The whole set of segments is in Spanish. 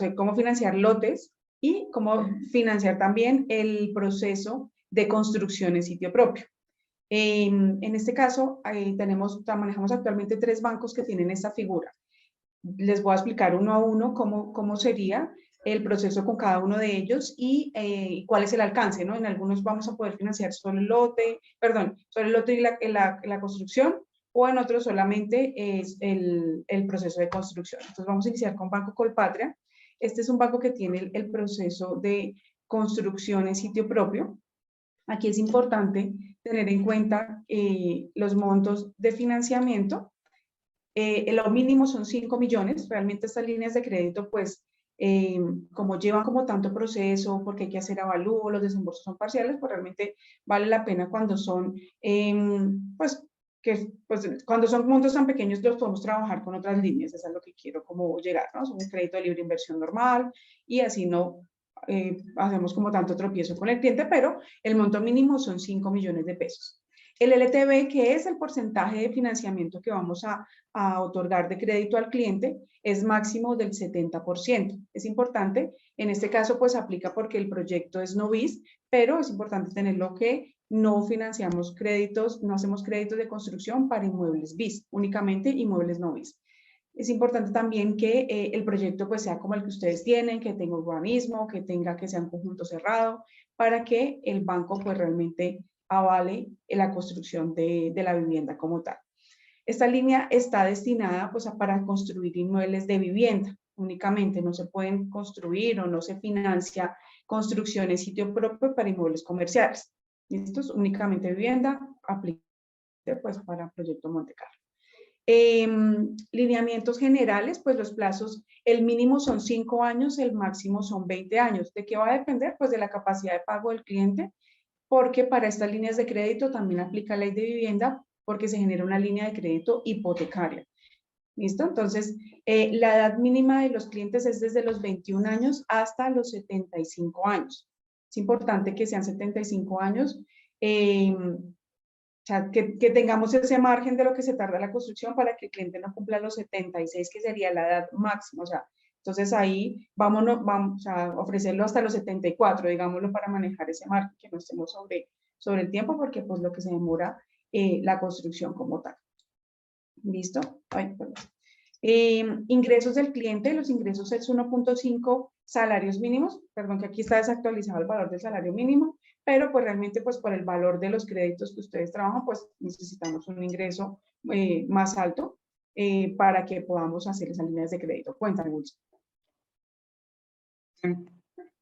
de cómo financiar lotes y cómo financiar también el proceso de construcción en sitio propio. En este caso, manejamos actualmente 3 bancos que tienen esta figura. Les voy a explicar uno a uno cómo sería el proceso con cada uno de ellos y cuál es el alcance, ¿no? En algunos vamos a poder financiar solo el lote y la construcción, o en otros solamente es el proceso de construcción. Entonces vamos a iniciar con Banco Colpatria. Este es un banco que tiene el proceso de construcción en sitio propio. Aquí es importante tener en cuenta los montos de financiamiento. Lo mínimo son 5 millones. Realmente estas líneas de crédito, pues, como llevan como tanto proceso, porque hay que hacer avalúo, los desembolsos son parciales, pues realmente vale la pena cuando son, cuando son montos tan pequeños los podemos trabajar con otras líneas. Eso es lo que quiero como llegar, ¿no? Es un crédito de libre inversión normal y así no hacemos como tanto tropiezo con el cliente, pero el monto mínimo son 5 millones de pesos. El LTV, que es el porcentaje de financiamiento que vamos a otorgar de crédito al cliente, es máximo del 70%. Es importante, en este caso pues aplica porque el proyecto es no bis, pero es importante tenerlo que no financiamos créditos, no hacemos créditos de construcción para inmuebles bis, únicamente inmuebles no bis. Es importante también que el proyecto pues sea como el que ustedes tienen, que tenga urbanismo, que sea un conjunto cerrado, para que el banco pues realmente avale la construcción de la vivienda como tal. Esta línea está destinada pues para construir inmuebles de vivienda únicamente, no se pueden construir o no se financia construcción en sitio propio para inmuebles comerciales. Esto es únicamente vivienda, aplica pues para Proyecto Monte Carlo. Lineamientos generales, pues los plazos, el mínimo son 5 años, el máximo son 20 años. ¿De qué va a depender? Pues de la capacidad de pago del cliente, porque para estas líneas de crédito también aplica ley de vivienda, porque se genera una línea de crédito hipotecaria. ¿Listo? Entonces, la edad mínima de los clientes es desde los 21 años hasta los 75 años. Es importante que sean 75 años, o sea, que tengamos ese margen de lo que se tarda la construcción para que el cliente no cumpla los 76, que sería la edad máxima. O sea, entonces ahí vamos a ofrecerlo hasta los 74, digámoslo, para manejar ese margen, que no estemos sobre el tiempo, porque pues lo que se demora la construcción como tal. ¿Listo? Ay, perdón. Ingresos del cliente, los ingresos es 1.5 salarios mínimos, perdón que aquí está desactualizado el valor del salario mínimo, pero pues realmente pues por el valor de los créditos que ustedes trabajan, pues necesitamos un ingreso más alto para que podamos hacer esas líneas de crédito. Cuéntame, Wilson.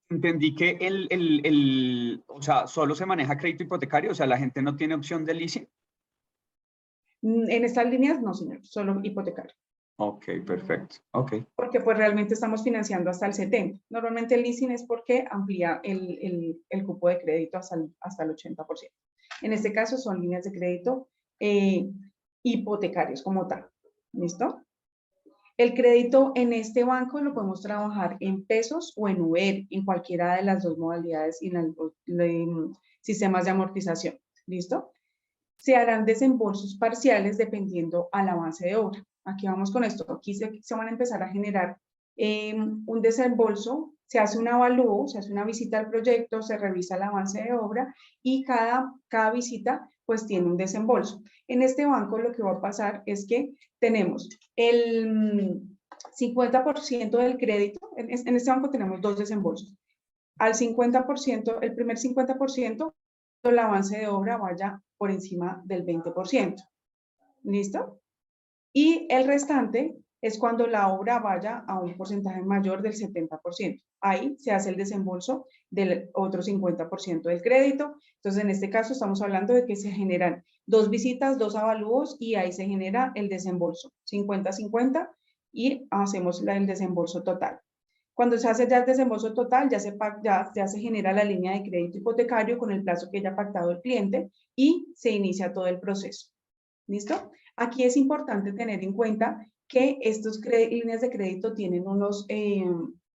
Entendí que o sea, solo se maneja crédito hipotecario, o sea, la gente no tiene opción de leasing. En estas líneas no, señor, solo hipotecario. Ok, perfecto. Ok. Porque pues realmente estamos financiando hasta el 70%. Normalmente el leasing es porque amplía el cupo de crédito hasta el 80%. En este caso son líneas de crédito hipotecarios como tal. ¿Listo? El crédito en este banco lo podemos trabajar en pesos o en UR, en cualquiera de las dos modalidades y en los sistemas de amortización. ¿Listo? Se harán desembolsos parciales dependiendo al avance de obra. Aquí vamos con esto. Aquí se van a empezar a generar un desembolso, se hace un avalúo, se hace una visita al proyecto, se revisa el avance de obra y cada visita pues tiene un desembolso. En este banco lo que va a pasar es que tenemos el 50% del crédito, en este banco tenemos 2 desembolsos. Al 50%, el primer 50%, el avance de obra vaya por encima del 20%. ¿Listo? Y el restante es cuando la obra vaya a un porcentaje mayor del 70%. Ahí se hace el desembolso del otro 50% del crédito. Entonces, en este caso estamos hablando de que se generan 2 visitas, 2 avalúos y ahí se genera el desembolso, 50-50 y hacemos el desembolso total. Cuando se hace ya el desembolso total, ya se genera la línea de crédito hipotecario con el plazo que haya pactado el cliente y se inicia todo el proceso. ¿Listo? Aquí es importante tener en cuenta que estas líneas de crédito tienen unos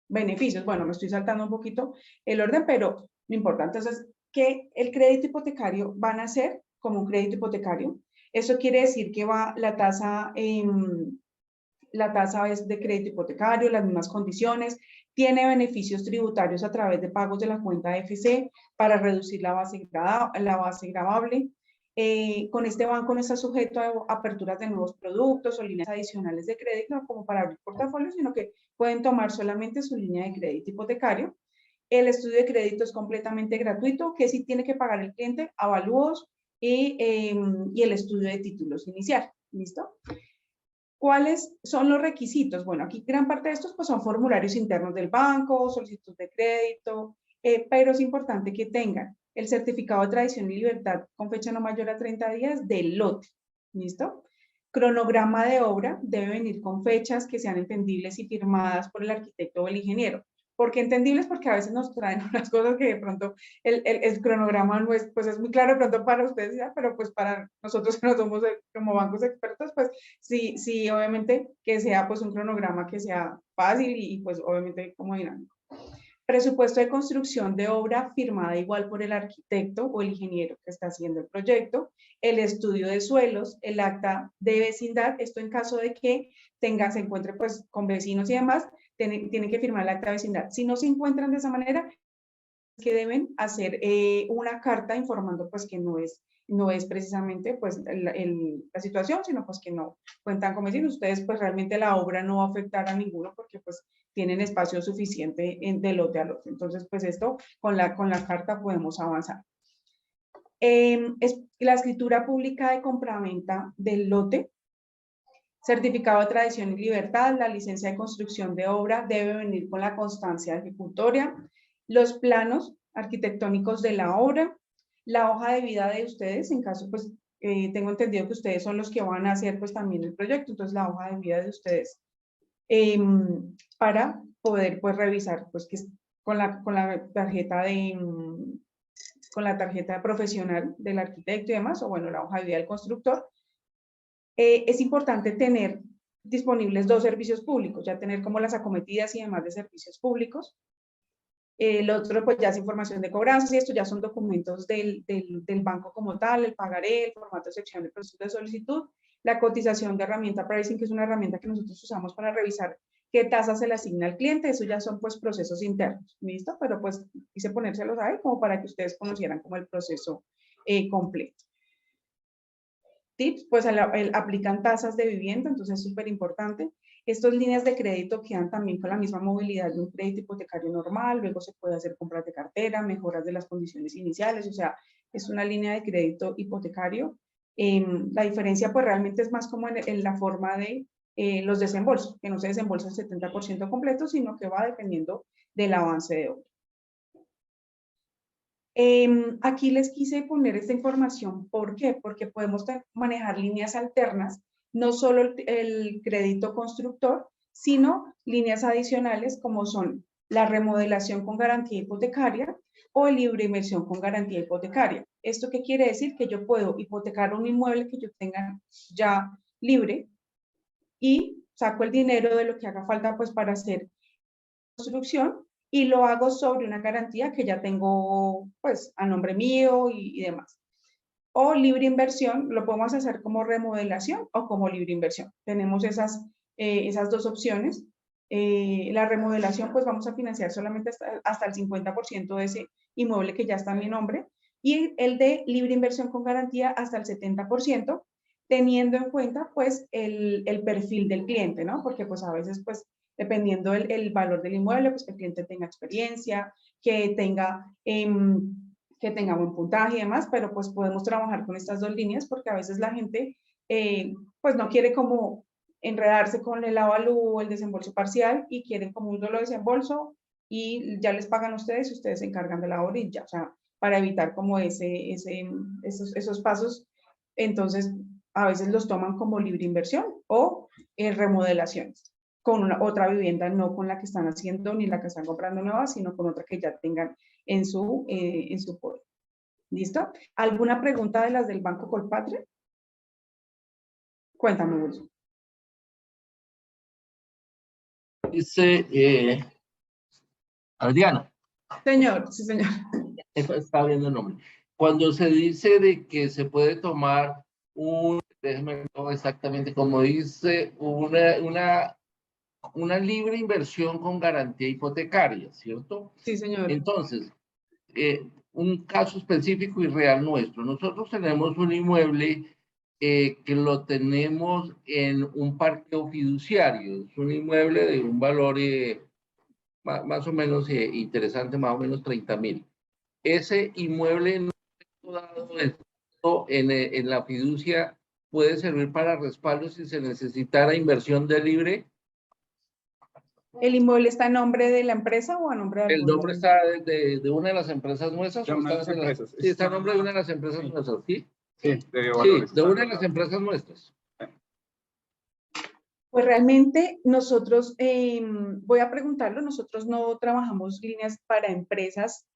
beneficios. Bueno, me estoy saltando un poquito el orden, pero lo importante es que el crédito hipotecario van a ser como un crédito hipotecario. Eso quiere decir que la tasa es de crédito hipotecario, las mismas condiciones, tiene beneficios tributarios a través de pagos de la cuenta FC para reducir la base gravable. Con este banco no está sujeto a aperturas de nuevos productos o líneas adicionales de crédito como para abrir portafolios, sino que pueden tomar solamente su línea de crédito hipotecario. El estudio de crédito es completamente gratuito, que sí tiene que pagar el cliente, avalúos y el estudio de títulos inicial. ¿Listo? ¿Cuáles son los requisitos? Bueno, aquí gran parte de estos pues, son formularios internos del banco, solicitud de crédito, pero es importante que tengan el certificado de tradición y libertad con fecha no mayor a 30 días del lote. ¿Listo? Cronograma de obra debe venir con fechas que sean entendibles y firmadas por el arquitecto o el ingeniero. ¿Por qué entendibles? Porque a veces nos traen unas cosas que de pronto el cronograma no es, pues es muy claro de pronto para ustedes, ¿ya? Pero pues para nosotros que no somos como bancos expertos, pues sí, sí, obviamente que sea pues un cronograma que sea fácil y pues obviamente como dinámico. Presupuesto de construcción de obra firmada igual por el arquitecto o el ingeniero que está haciendo el proyecto, el estudio de suelos, el acta de vecindad, esto en caso de que se encuentre pues con vecinos y demás, tienen que firmar el acta de vecindad. Si no se encuentran de esa manera, que deben hacer una carta informando pues que no es precisamente pues la situación, sino pues que no cuentan con vecinos. Ustedes pues realmente la obra no va a afectar a ninguno porque pues tienen espacio suficiente de lote a lote. Entonces pues esto con la carta podemos avanzar. Es la escritura pública de compraventa del lote, certificado de tradición y libertad, la licencia de construcción de obra debe venir con la constancia ejecutoria, los planos arquitectónicos de la obra, la hoja de vida de ustedes, en caso pues tengo entendido que ustedes son los que van a hacer pues también el proyecto, entonces la hoja de vida de ustedes para poder pues revisar pues que con la tarjeta con la tarjeta profesional del arquitecto y demás, o bueno, la hoja de vida del constructor. Es importante tener disponibles 2 servicios públicos, ya tener como las acometidas y demás de servicios públicos. El otro, pues ya es información de cobranzas y esto ya son documentos del banco como tal, el pagaré, el formato de sección de proceso de solicitud, la cotización de herramienta pricing, que es una herramienta que nosotros usamos para revisar qué tasa se le asigna al cliente. Eso ya son pues procesos internos, ¿listo? Pero pues quise ponérselos ahí como para que ustedes conocieran como el proceso completo. Tips, pues aplican tasas de vivienda, entonces es súper importante. Estas líneas de crédito quedan también con la misma movilidad de un crédito hipotecario normal, luego se puede hacer compras de cartera, mejoras de las condiciones iniciales, o sea, es una línea de crédito hipotecario. La diferencia pues realmente es más como en la forma de los desembolsos, que no se desembolsa el 70% completo, sino que va dependiendo del avance de obra. Aquí les quise poner esta información, ¿por qué? Porque podemos manejar líneas alternas, no solo el crédito constructor, sino líneas adicionales como son la remodelación con garantía hipotecaria o el libre inversión con garantía hipotecaria. ¿Esto qué quiere decir? Que yo puedo hipotecar un inmueble que yo tenga ya libre y saco el dinero de lo que haga falta pues para hacer construcción y lo hago sobre una garantía que ya tengo pues a nombre mío y demás. O libre inversión, lo podemos hacer como remodelación o como libre inversión. Tenemos esas 2 opciones. La remodelación pues vamos a financiar solamente hasta el 50% de ese inmueble que ya está en mi nombre y el de libre inversión con garantía hasta el 70%, teniendo en cuenta pues el perfil del cliente, ¿no? Porque pues a veces pues dependiendo el valor del inmueble, pues que el cliente tenga experiencia, que tenga buen puntaje y demás, pero pues podemos trabajar con estas 2 líneas porque a veces la gente pues no quiere como enredarse con el avalúo o el desembolso parcial y quieren como un solo desembolso y ya les pagan ustedes y ustedes se encargan de la obra y ya, o sea, para evitar como esos pasos, entonces a veces los toman como libre inversión o remodelaciones con otra vivienda, no con la que están haciendo ni la que están comprando nueva, sino con otra que ya tengan en su poder. ¿Listo? ¿Alguna pregunta de las del Banco Colpatria? Cuéntame, Wilson. Dice Adriana. Señor, sí, señor. Está viendo el nombre. Cuando se dice de que se puede tomar déjeme ver exactamente como dice, una una libre inversión con garantía hipotecaria, ¿cierto? Sí, señor. Entonces, un caso específico y real nuestro. Nosotros tenemos un inmueble que lo tenemos en un parqueo fiduciario. Es un inmueble de un valor más o menos interesante, más o menos 30.000. Ese inmueble en un momento dado en la fiducia puede servir para respaldo si se necesitara inversión de libre. ¿El inmueble está a nombre de la empresa o a nombre de El algún nombre está de una de las empresas nuestras. De ¿O una de está las empresas. Sí, está a nombre de una de las empresas nuestras, ¿sí? Sí, de Sí, valores. de una de las empresas nuestras. Pues realmente nosotros, voy a preguntarlo, nosotros no trabajamos líneas para empresas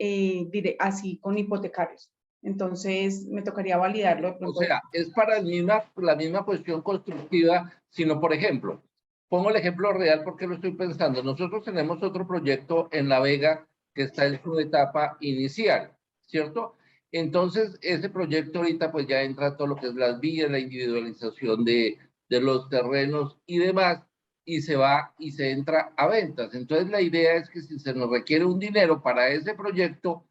así con hipotecarios. Entonces me tocaría validarlo de O pronto. sea, es para la misma cuestión constructiva, sino, por ejemplo, pongo el ejemplo real porque lo estoy pensando. Nosotros tenemos otro proyecto en La Vega que está en su etapa inicial, ¿cierto? Entonces, ese proyecto ahorita pues ya entra todo lo que es las vías, la individualización de los terrenos y demás, y se va y se entra a ventas. Entonces, la idea es que si se nos requiere un dinero para ese proyecto,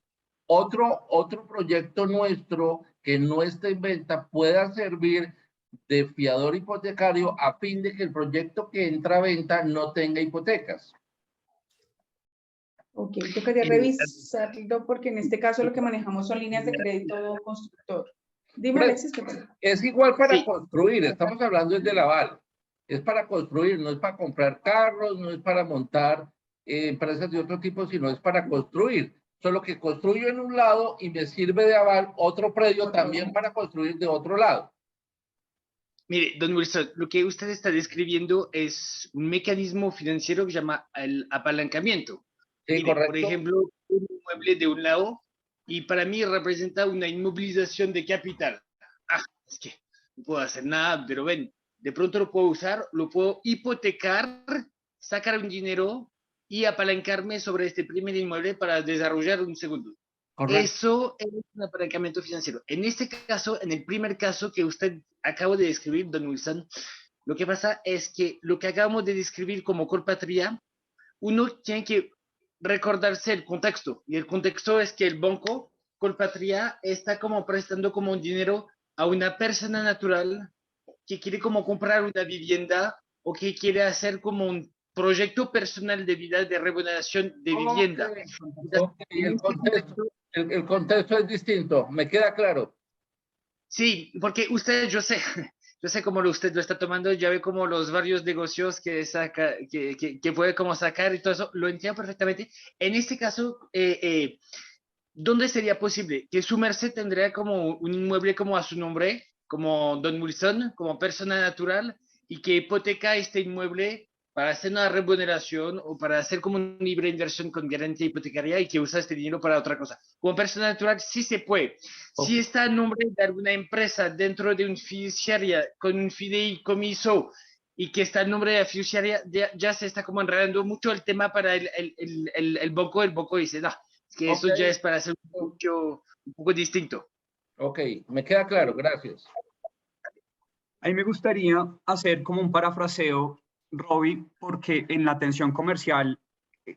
otro proyecto nuestro que no esté en venta pueda servir de fiador hipotecario a fin de que el proyecto que entra a venta no tenga hipotecas. Ok, tocaría revisarlo porque en este caso lo que manejamos son líneas de crédito constructor. Dime, Alexis, ¿qué pasa? Es igual para Sí. construir, estamos hablando del aval. Es para construir, no es para comprar carros, no es para montar empresas de otro tipo, sino es para construir. Solo que construyo en un lado y me sirve de aval otro predio también para construir de otro lado. Mire, don Wilson, lo que usted está describiendo es un mecanismo financiero que se llama el apalancamiento. Sí, Mire, correcto. por ejemplo, un inmueble de un lado y para mí representa una inmovilización de capital. Es que no puedo hacer nada, pero ven, de pronto lo puedo usar, lo puedo hipotecar, sacar un dinero y apalancarme sobre este primer inmueble para desarrollar un segundo. Correcto. Eso es un apalancamiento financiero. En este caso, en el primer caso que usted acaba de describir, don Wilson, lo que pasa es que lo que acabamos de describir como Colpatria, uno tiene que recordarse el contexto. Y el contexto es que el banco Colpatria está como prestando como un dinero a una persona natural que quiere como comprar una vivienda o que quiere hacer como un proyecto personal de vida de remuneración de vivienda. Okay. El contexto es distinto, me queda claro. Sí, porque usted, yo sé cómo usted lo está tomando, ya ve como los varios negocios que saca, que puede como sacar y todo eso, lo entiendo perfectamente. En este caso, ¿dónde sería posible? Que su merced tendría como un inmueble como a su nombre, como Don Wilson, como persona natural, y que hipoteca este inmueble para hacer una remuneración o para hacer como una libre inversión con garantía hipotecaria y que usa este dinero para otra cosa. Como persona natural sí se puede. Si está a nombre de alguna empresa dentro de un fiduciaria con un fideicomiso y que está en nombre de la fiduciaria, ya se está como enredando mucho el tema para el banco dice, no, es que eso ya es para hacer un poco distinto. Ok, me queda claro, gracias. Ahí me gustaría hacer como un parafraseo, Robbie, porque en la atención comercial,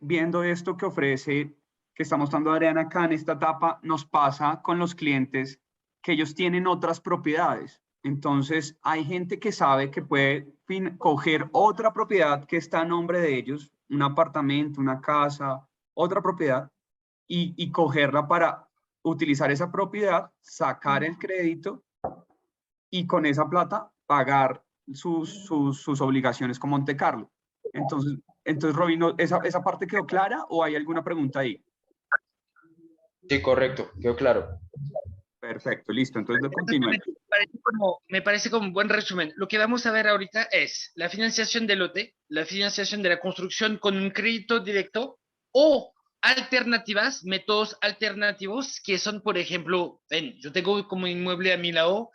viendo esto que ofrece, que está mostrando Adriana acá en esta etapa, nos pasa con los clientes que ellos tienen otras propiedades. Entonces, hay gente que sabe que puede coger otra propiedad que está a nombre de ellos, un apartamento, una casa, otra propiedad, y cogerla para utilizar esa propiedad, sacar el crédito y con esa plata pagar sus obligaciones con Monte Carlo. Entonces Robin, ¿esa parte quedó clara o hay alguna pregunta ahí? Sí, correcto, quedó claro. Perfecto, listo. Entonces continuemos. Me parece como un buen resumen. Lo que vamos a ver ahorita es la financiación del lote, la financiación de la construcción con un crédito directo o alternativas, métodos alternativos que son, por ejemplo, yo tengo como inmueble a mi lado,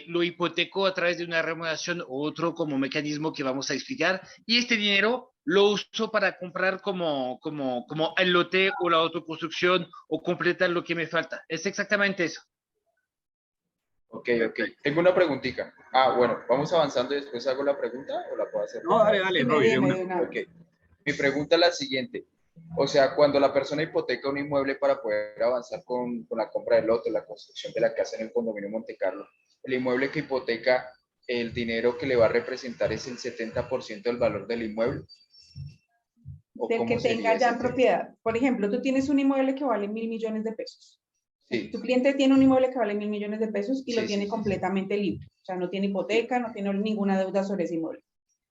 lo hipoteco a través de una remuneración o otro como mecanismo que vamos a explicar y este dinero lo uso para comprar como el lote o la autoconstrucción o completar lo que me falta. Es exactamente eso. Ok, ok. Tengo una preguntita. Bueno, vamos avanzando y después hago la pregunta o la puedo hacer. No, dale, dale, Dime, Robbie, de dime una. de una Ok. vez. Mi pregunta es la siguiente. O sea, cuando la persona hipoteca un inmueble para poder avanzar con la compra del lote, la construcción de la casa en el condominio Monte Carlo, el inmueble que hipoteca, el dinero que le va a representar es el 70% del valor del inmueble. ¿O Del que cómo sería tenga ya ese en tema? propiedad. Por ejemplo, tú tienes un inmueble que vale 1.000 millones de pesos. Sí, Tu cliente tiene un inmueble que vale 1.000 millones de pesos y lo sí, tiene sí, sí, completamente libre. O sea, no tiene sí. hipoteca, no tiene ninguna deuda sobre ese inmueble.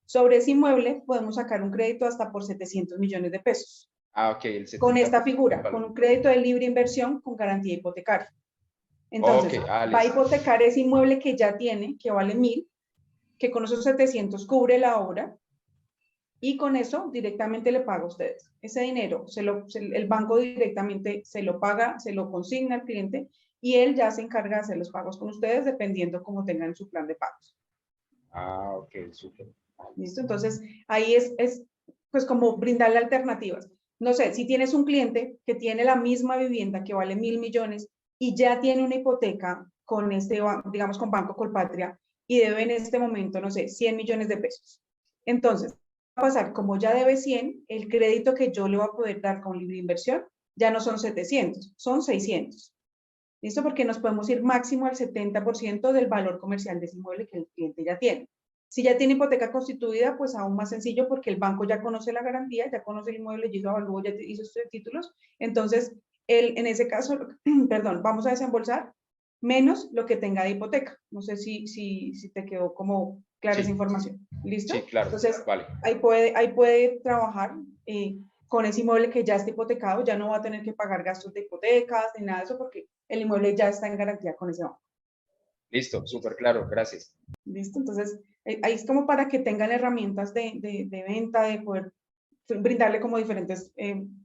Sobre ese inmueble podemos sacar un crédito hasta por 700 millones de pesos. Ok, el Con 70% esta del figura, con valor. un crédito de libre inversión con garantía hipotecaria. Ok, Entonces, va a listo. hipotecar ese inmueble que ya tiene, que vale 1.000, que con esos 700 cubre la obra, y con eso directamente le paga a ustedes. Ese dinero, el banco directamente se lo paga, se lo consigna al cliente, y él ya se encarga de hacer los pagos con ustedes dependiendo cómo tengan su plan de pagos. Ok, súper. ¿Listo? Entonces, ahí es pues como brindarle alternativas. No sé, si tienes un cliente que tiene la misma vivienda que vale 1.000 millones y ya tiene una hipoteca con digamos, con Banco Colpatria y debe en este momento, no sé, 100 millones de pesos. Entonces, va a pasar, como ya debe 100, el crédito que yo le voy a poder dar con libre inversión ya no son 700, son 600. ¿Listo? Porque nos podemos ir máximo al 70% del valor comercial de ese inmueble que el cliente ya tiene. Si ya tiene hipoteca constituida, pues aún más sencillo porque el banco ya conoce la garantía, ya conoce el inmueble, ya hizo avalúo, ya hizo sus títulos. Entonces, en ese caso, perdón, vamos a desembolsar menos lo que tenga de hipoteca. No sé si te quedó como clara esa Sí, información. ¿Listo? sí, claro. Entonces, Vale. ahí puede trabajar con ese inmueble que ya está hipotecado, ya no va a tener que pagar gastos de hipotecas ni nada de eso porque el inmueble ya está en garantía con ese banco. Listo, súper claro. Gracias. ¿Listo? Entonces, ahí es como para que tengan herramientas de venta, de poder brindarle como diferentes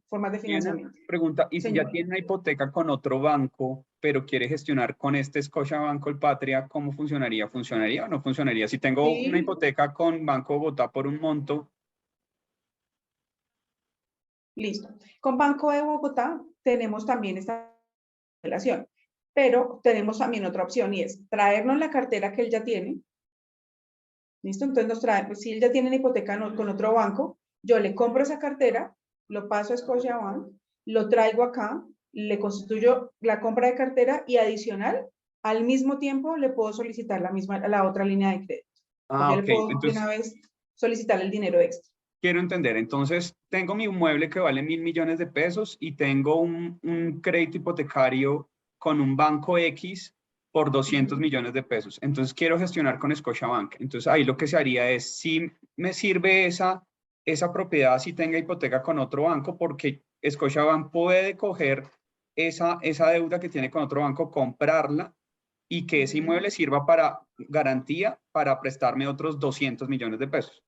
formas de Y una financiamiento. pregunta, ¿y si ya Señor. tiene una hipoteca con otro banco, pero quiere gestionar con este Scotiabank Colpatria, cómo funcionaría? ¿Funcionaría o no funcionaría? Si tengo una Sí, hipoteca con Banco Bogotá por un monto, listo. Con Banco de Bogotá tenemos también esta relación, pero tenemos también otra opción y es traernos la cartera que él ya tiene. ¿Listo? Entonces nos trae, pues, si él ya tiene la hipoteca con otro banco, yo le compro esa cartera, lo paso a Scotiabank, lo traigo acá, le constituyo la compra de cartera y adicional, al mismo tiempo le puedo solicitar la otra línea de crédito. Yo le ok, puedo de una entonces vez solicitar el dinero extra. quiero entender, entonces tengo mi inmueble que vale 1.000 millones de pesos y tengo un crédito hipotecario con un banco X por 200 millones de pesos. Entonces quiero gestionar con Scotiabank. Entonces ahí lo que se haría es, si me sirve esa propiedad si tenga hipoteca con otro banco, porque Scotiabank puede coger esa deuda que tiene con otro banco, comprarla y que ese inmueble sirva para garantía para prestarme otros 200 millones de pesos.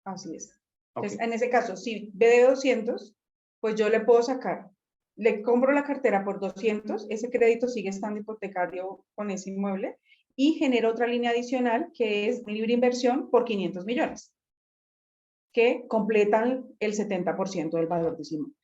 Así es. Ok. Entonces, en ese caso, si ve de 200, pues yo le puedo sacar, le compro la cartera por 200, ese crédito sigue estando hipotecario con ese inmueble y genero otra línea adicional que es libre inversión por 500 millones, que completan el 70% del valor de ese inmueble.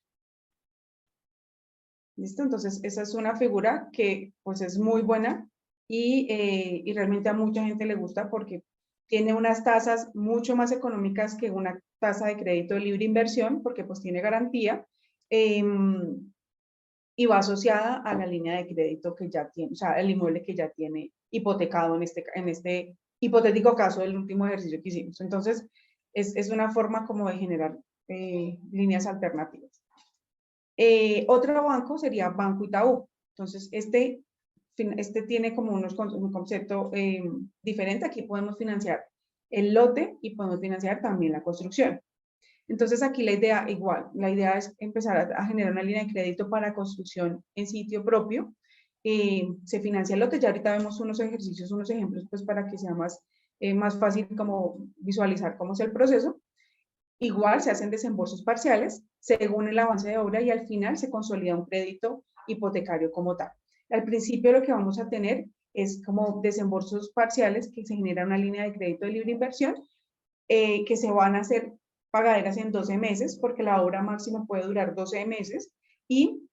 ¿Listo? Entonces, esa es una figura que pues es muy buena y realmente a mucha gente le gusta porque tiene unas tasas mucho más económicas que una tasa de crédito de libre inversión porque pues tiene garantía y va asociada a la línea de crédito que ya tiene, o sea, el inmueble que ya tiene hipotecado en este hipotético caso del último ejercicio que hicimos. Entonces, es una forma como de generar líneas alternativas. Otro banco sería Banco Itaú. Entonces, este tiene como un concepto diferente. Aquí podemos financiar el lote y podemos financiar también la construcción. Entonces, aquí la idea igual, la idea es empezar a generar una línea de crédito para construcción en sitio propio. Se financia el lote, ya ahorita vemos unos ejercicios, unos ejemplos, pues para que sea más fácil como visualizar cómo es el proceso. Igual se hacen desembolsos parciales según el avance de obra y al final se consolida un crédito hipotecario como tal. Al principio lo que vamos a tener es como desembolsos parciales que se genera una línea de crédito de libre inversión que se van a hacer pagaderas en 12 meses porque la obra máxima puede durar 12 meses y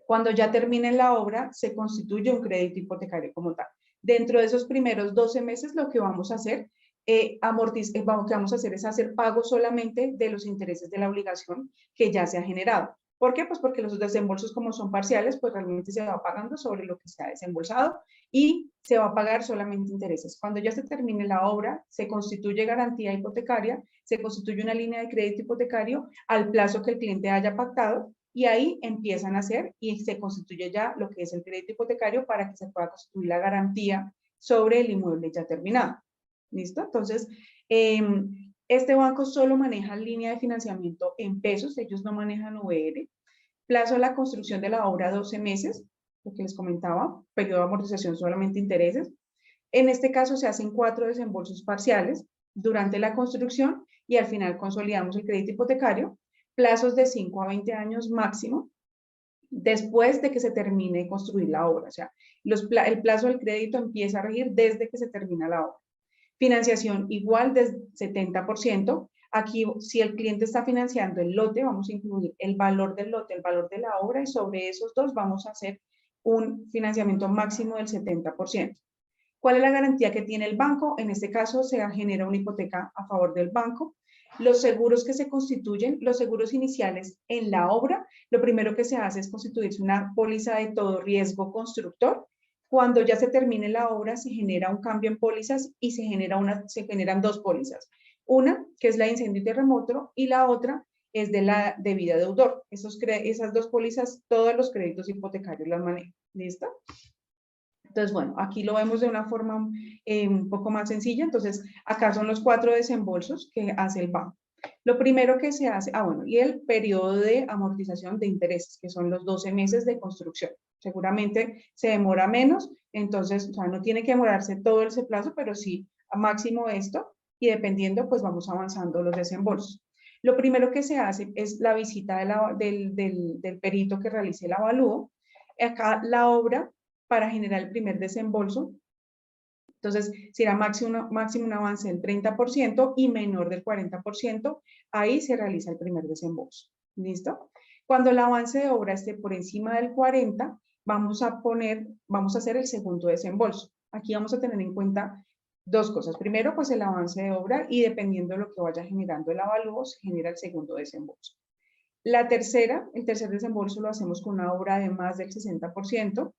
cuando ya termine la obra se constituye un crédito hipotecario como tal. Dentro de esos primeros 12 meses lo que vamos a hacer, que vamos a hacer es hacer pago solamente de los intereses de la obligación que ya se ha generado. ¿Por qué? Pues porque los desembolsos, como son parciales, pues realmente se va pagando sobre lo que se ha desembolsado y se va a pagar solamente intereses. Cuando ya se termine la obra, se constituye garantía hipotecaria, se constituye una línea de crédito hipotecario al plazo que el cliente haya pactado y ahí empiezan a hacer y se constituye ya lo que es el crédito hipotecario para que se pueda constituir la garantía sobre el inmueble ya terminado. ¿Listo? Entonces, este banco solo maneja línea de financiamiento en pesos, ellos no manejan VR. Plazo de la construcción de la obra 12 meses, lo que les comentaba, periodo de amortización solamente intereses. En este caso se hacen 4 desembolsos parciales durante la construcción y al final consolidamos el crédito hipotecario, plazos de 5 a 20 años máximo, después de que se termine de construir la obra. O sea, el plazo del crédito empieza a regir desde que se termina la obra. Financiación igual de 70%. Aquí, si el cliente está financiando el lote, vamos a incluir el valor del lote, el valor de la obra, y sobre esos dos vamos a hacer un financiamiento máximo del 70%. ¿Cuál es la garantía que tiene el banco? En este caso, se genera una hipoteca a favor del banco. Los seguros que se constituyen, los seguros iniciales en la obra, lo primero que se hace es constituirse una póliza de todo riesgo constructor. Cuando ya se termine la obra, se genera un cambio en pólizas y se generan 2 pólizas. Una, que es la de incendio y terremoto, y la otra es de la de vida deudor. Esas 2 pólizas, todos los créditos hipotecarios las manejan. ¿Listo? Entonces, bueno, aquí lo vemos de una forma un poco más sencilla. Entonces, acá son los 4 desembolsos que hace el banco. Lo primero que se hace, y el periodo de amortización de intereses, que son los 12 meses de construcción. Seguramente se demora menos, entonces, o sea, no tiene que demorarse todo ese plazo, pero sí a máximo esto, y dependiendo, pues vamos avanzando los desembolsos. Lo primero que se hace es la visita del perito que realice el avalúo. Acá la obra, para generar el primer desembolso, entonces será máximo un avance del 30% y menor del 40%, ahí se realiza el primer desembolso. ¿Listo? Cuando el avance de obra esté por encima del 40%, vamos a hacer el segundo desembolso. Aquí vamos a tener en cuenta 2 cosas. Primero, pues el avance de obra, y dependiendo de lo que vaya generando el avalúo, se genera el segundo desembolso. El tercer desembolso lo hacemos con una obra de más del 60%,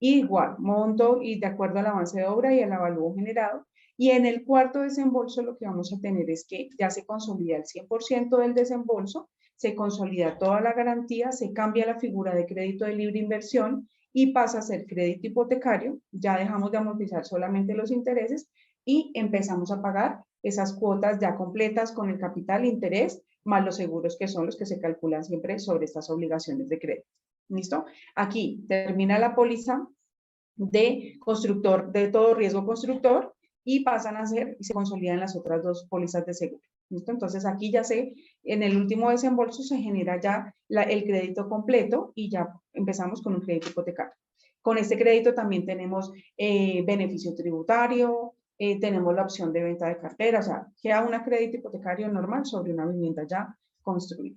igual, monto y de acuerdo al avance de obra y al avalúo generado. Y en el cuarto desembolso lo que vamos a tener es que ya se consolida el 100% del desembolso, se consolida toda la garantía, se cambia la figura de crédito de libre inversión y pasa a ser crédito hipotecario, ya dejamos de amortizar solamente los intereses y empezamos a pagar esas cuotas ya completas con el capital, interés, más los seguros, que son los que se calculan siempre sobre estas obligaciones de crédito. ¿Listo? Aquí termina la póliza de constructor, de todo riesgo constructor, y pasan a ser y se consolidan las otras 2 pólizas de seguro. ¿Listo? Entonces aquí ya en el último desembolso se genera ya el crédito completo y ya empezamos con un crédito hipotecario. Con este crédito también tenemos beneficio tributario, tenemos la opción de venta de cartera, o sea, queda un crédito hipotecario normal sobre una vivienda ya construida.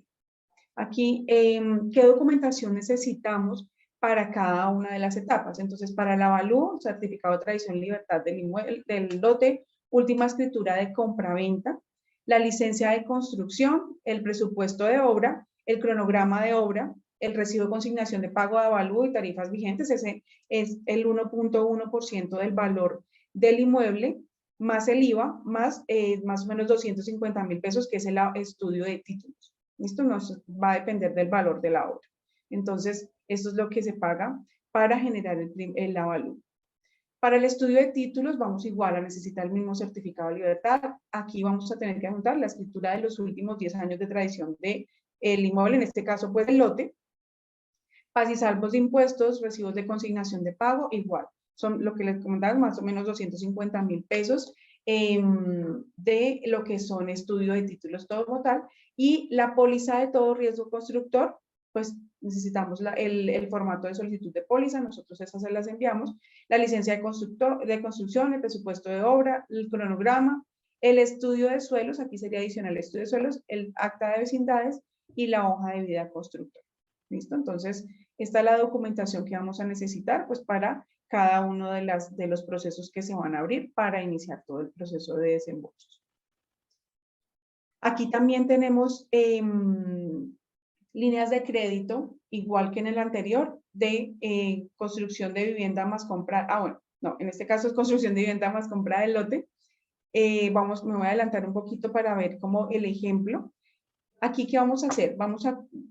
Aquí, ¿qué documentación necesitamos para cada una de las etapas? Entonces, para el avalúo, certificado de tradición y libertad del lote, última escritura de compra-venta, la licencia de construcción, el presupuesto de obra, el cronograma de obra, el recibo de consignación de pago de avalúo y tarifas vigentes. Ese es el 1.1% del valor del inmueble, más el IVA, más o menos 250.000 pesos, que es el estudio de títulos. Esto nos va a depender del valor de la obra. Entonces, esto es lo que se paga para generar el avalúo. Para el estudio de títulos vamos igual a necesitar el mismo certificado de libertad. Aquí vamos a tener que juntar la escritura de los últimos 10 años de tradición del inmueble, en este caso pues el lote. Paz y salvos de impuestos, recibos de consignación de pago, igual. Son lo que les comentaba, más o menos 250.000 pesos de lo que son estudio de títulos todo como tal, y la póliza de todo riesgo constructor, pues necesitamos el formato de solicitud de póliza, nosotros esas se las enviamos, la licencia de construcción, el presupuesto de obra, el cronograma, el estudio de suelos, aquí sería adicional el estudio de suelos, el acta de vecindades y la hoja de vida constructor. ¿Listo? Entonces, esta es la documentación que vamos a necesitar, pues para cada uno de los procesos que se van a abrir para iniciar todo el proceso de desembolsos. Aquí también tenemos líneas de crédito, igual que en el anterior, de construcción de vivienda más compra. Bueno, no, en este caso es construcción de vivienda más compra del lote. Me voy a adelantar un poquito para ver como el ejemplo. Aquí, ¿qué vamos a hacer?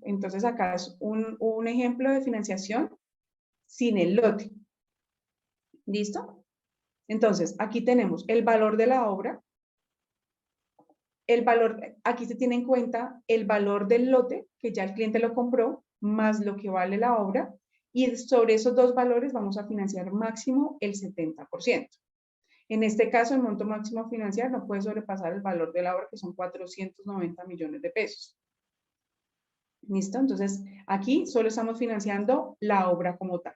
Entonces acá es un ejemplo de financiación sin el lote. ¿Listo? Entonces, aquí tenemos el valor de la obra. Aquí se tiene en cuenta el valor del lote, que ya el cliente lo compró, más lo que vale la obra, y sobre esos dos valores vamos a financiar máximo el 70%. En este caso, el monto máximo a financiar no puede sobrepasar el valor de la obra, que son 490 millones de pesos. ¿Listo? Entonces, aquí solo estamos financiando la obra como tal.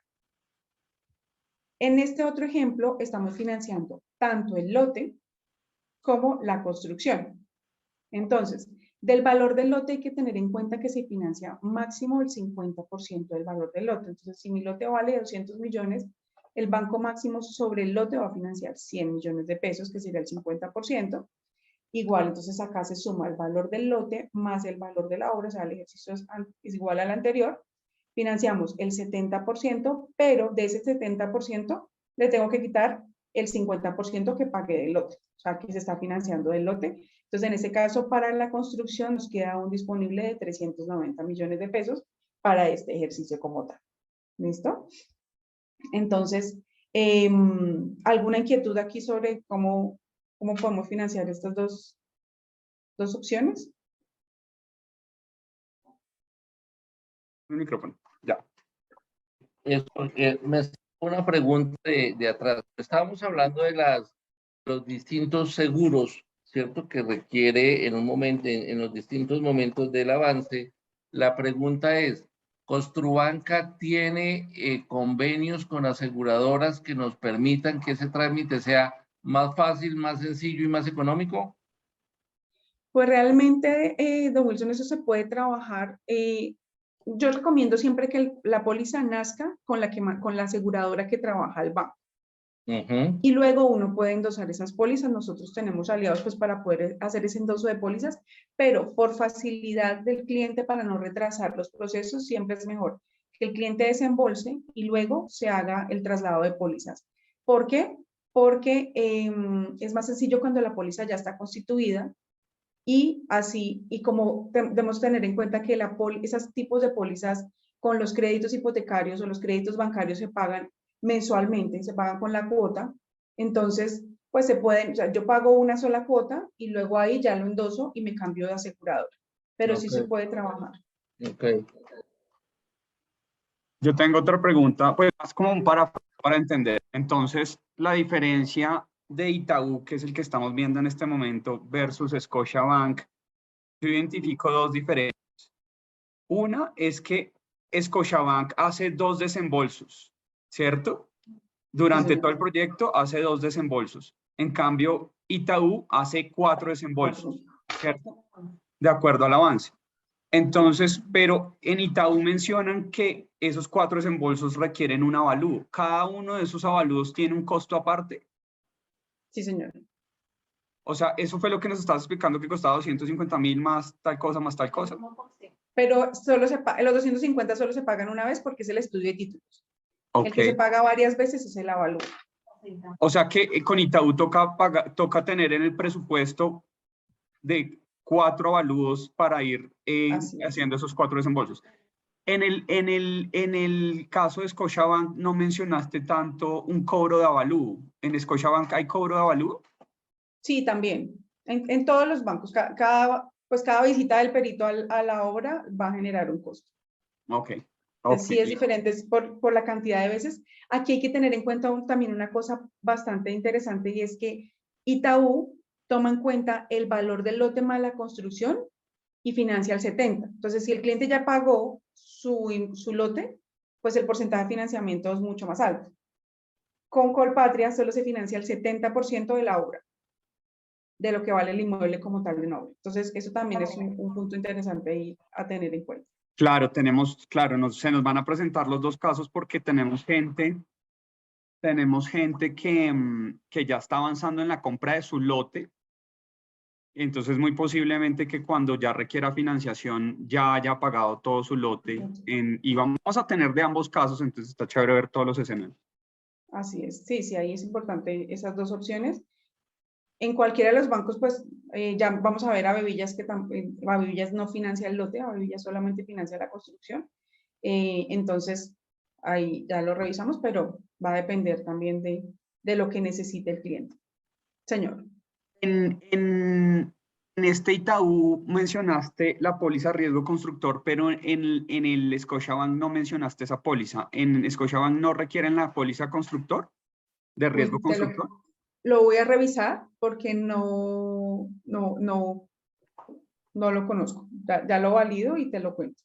En este otro ejemplo, estamos financiando tanto el lote como la construcción. Entonces, del valor del lote hay que tener en cuenta que se financia máximo el 50% del valor del lote. Entonces, si mi lote vale 200 millones, el banco máximo sobre el lote va a financiar 100 millones de pesos, que sería el 50%. Igual, entonces acá se suma el valor del lote más el valor de la obra, o sea, el ejercicio es igual al anterior. Financiamos el 70%, pero de ese 70% le tengo que quitar el 50% que pagué del lote. O sea, aquí se está financiando del lote. Entonces, en este caso, para la construcción nos queda un disponible de 390 millones de pesos para este ejercicio como tal. ¿Listo? Entonces, ¿alguna inquietud aquí sobre cómo podemos financiar estas dos opciones? El micrófono, ya. Me salió una pregunta de atrás. Estábamos hablando de los distintos seguros, ¿cierto? Que requiere en un momento, en los distintos momentos del avance. La pregunta es, ¿Construbanca tiene convenios con aseguradoras que nos permitan que ese trámite sea más fácil, más sencillo y más económico? Pues realmente, don Wilson, eso se puede trabajar. Yo recomiendo siempre que la póliza nazca con la aseguradora que trabaja el banco. Y luego uno puede endosar esas pólizas. Nosotros tenemos aliados pues para poder hacer ese endoso de pólizas, pero por facilidad del cliente, para no retrasar los procesos, siempre es mejor que el cliente desembolse y luego se haga el traslado de pólizas. ¿Por qué? Porque es más sencillo cuando la póliza ya está constituida. Y así, y como debemos tener en cuenta que esos tipos de pólizas con los créditos hipotecarios o los créditos bancarios se pagan mensualmente, se pagan con la cuota, entonces, pues se pueden, o sea, yo pago una sola cuota y luego ahí ya lo endoso y me cambio de aseguradora, pero sí se puede trabajar. Okay. Yo tengo otra pregunta, pues más como para entender. Entonces, la diferencia de Itaú, que es el que estamos viendo en este momento, versus Scotiabank, yo identifico dos diferencias. Una es que Scotiabank hace 2 desembolsos, ¿cierto? Durante todo el proyecto hace 2 desembolsos. En cambio, Itaú hace 4 desembolsos, ¿cierto? De acuerdo al avance. Entonces, pero en Itaú mencionan que esos 4 desembolsos requieren un avalúo. Cada uno de esos avalúos tiene un costo aparte. Sí, señor. O sea, eso fue lo que nos estabas explicando, que costaba 250.000 más tal cosa, más tal cosa. Pero los 250 solo se pagan una vez porque es el estudio de títulos. Okay. El que se paga varias veces es el avalúo. O sea que con Itaú toca tener en el presupuesto de 4 avalúos para ir haciendo esos 4 desembolsos. En el caso de Scotiabank no mencionaste tanto un cobro de avalúo. ¿En Scotiabank hay cobro de avalúo? Sí, también. En todos los bancos, cada visita del perito a la obra va a generar un costo. Ok. Sí, es diferente por la cantidad de veces. Aquí hay que tener en cuenta también una cosa bastante interesante, y es que Itaú toma en cuenta el valor del lote más la construcción y financia el 70%. Entonces, si el cliente ya pagó su lote, pues el porcentaje de financiamiento es mucho más alto. Con Colpatria solo se financia el 70% de la obra, de lo que vale el inmueble como tal de una obra. Entonces, eso también es un punto interesante a tener en cuenta. Claro, se nos van a presentar los dos casos porque tenemos gente tenemos gente que ya está avanzando en la compra de su lote. Entonces, muy posiblemente que cuando ya requiera financiación ya haya pagado todo su lote. Y vamos a tener de ambos casos, entonces está chévere ver todos los escenarios. Así es, sí, sí, ahí es importante esas dos opciones. En cualquiera de los bancos, pues ya vamos a ver a Bevillas que Bevillas no financia el lote, a Bevillas solamente financia la construcción. Entonces, ahí ya lo revisamos, pero va a depender también de lo que necesite el cliente. Señor. En este Itaú mencionaste la póliza riesgo constructor, pero en el Scotiabank no mencionaste esa póliza. ¿En Scotiabank no requieren la póliza constructor? ¿De riesgo constructor? Lo voy a revisar porque no lo conozco. Ya lo valido y te lo cuento.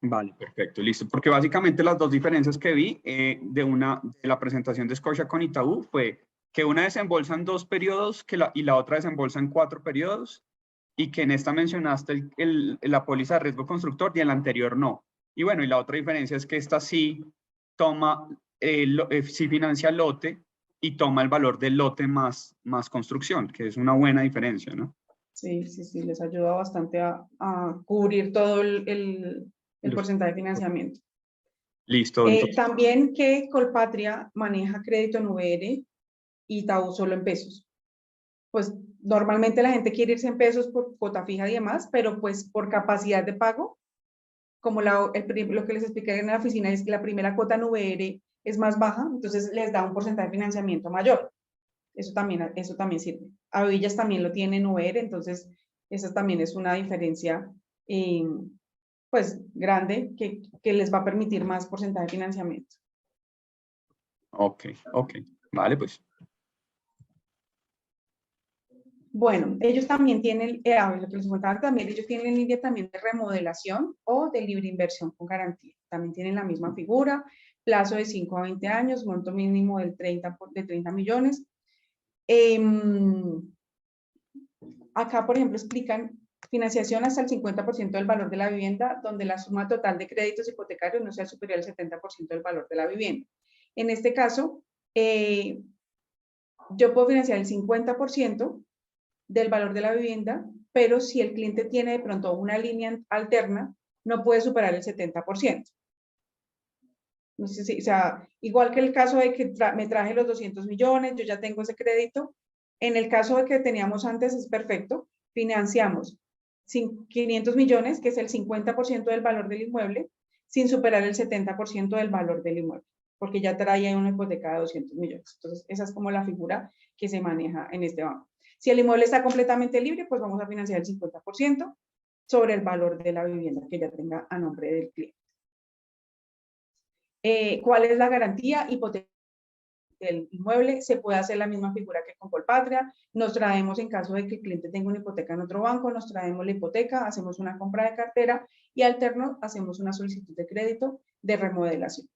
Vale, perfecto, listo. Porque básicamente las dos diferencias que vi de la presentación de Scotia con Itaú fue que una desembolsa en 2 periodos y la otra desembolsa en 4 periodos, y que en esta mencionaste la póliza de riesgo constructor y en la anterior no. Y bueno, y la otra diferencia es que esta sí toma, sí financia lote y toma el valor del lote más construcción, que es una buena diferencia, ¿no? Sí, sí, sí, les ayuda bastante a cubrir todo el porcentaje de financiamiento. Listo. También que Colpatria maneja crédito en VR y Itaú solo en pesos. Pues normalmente la gente quiere irse en pesos por cuota fija y demás, pero pues por capacidad de pago, como lo que les expliqué en la oficina es que la primera cuota en VR es más baja, entonces les da un porcentaje de financiamiento mayor. Eso también sirve. Avillas también lo tiene en VR, entonces esa también es una diferencia pues grande que les va a permitir más porcentaje de financiamiento. Ok, vale, pues. Bueno, ellos también tienen, lo que les contaba también, ellos tienen línea también de remodelación o de libre inversión con garantía. También tienen la misma figura, plazo de 5 a 20 años, monto mínimo de 30 millones. Acá, por ejemplo, explican financiación hasta el 50% del valor de la vivienda, donde la suma total de créditos hipotecarios no sea superior al 70% del valor de la vivienda. En este caso, yo puedo financiar el 50% del valor de la vivienda, pero si el cliente tiene de pronto una línea alterna, no puede superar el 70%. No sé si, o sea, igual que el caso de que me traje los 200 millones, yo ya tengo ese crédito. En el caso de que teníamos antes, es perfecto, financiamos 500 millones, que es el 50% del valor del inmueble, sin superar el 70% del valor del inmueble, porque ya traía una hipoteca de 200 millones. Entonces, esa es como la figura que se maneja en este banco. Si el inmueble está completamente libre, pues vamos a financiar el 50% sobre el valor de la vivienda que ya tenga a nombre del cliente. ¿Cuál es la garantía hipotecaria del inmueble? Se puede hacer la misma figura que con Colpatria. Nos traemos, en caso de que el cliente tenga una hipoteca en otro banco, nos traemos la hipoteca, hacemos una compra de cartera y alterno hacemos una solicitud de crédito de remodelación.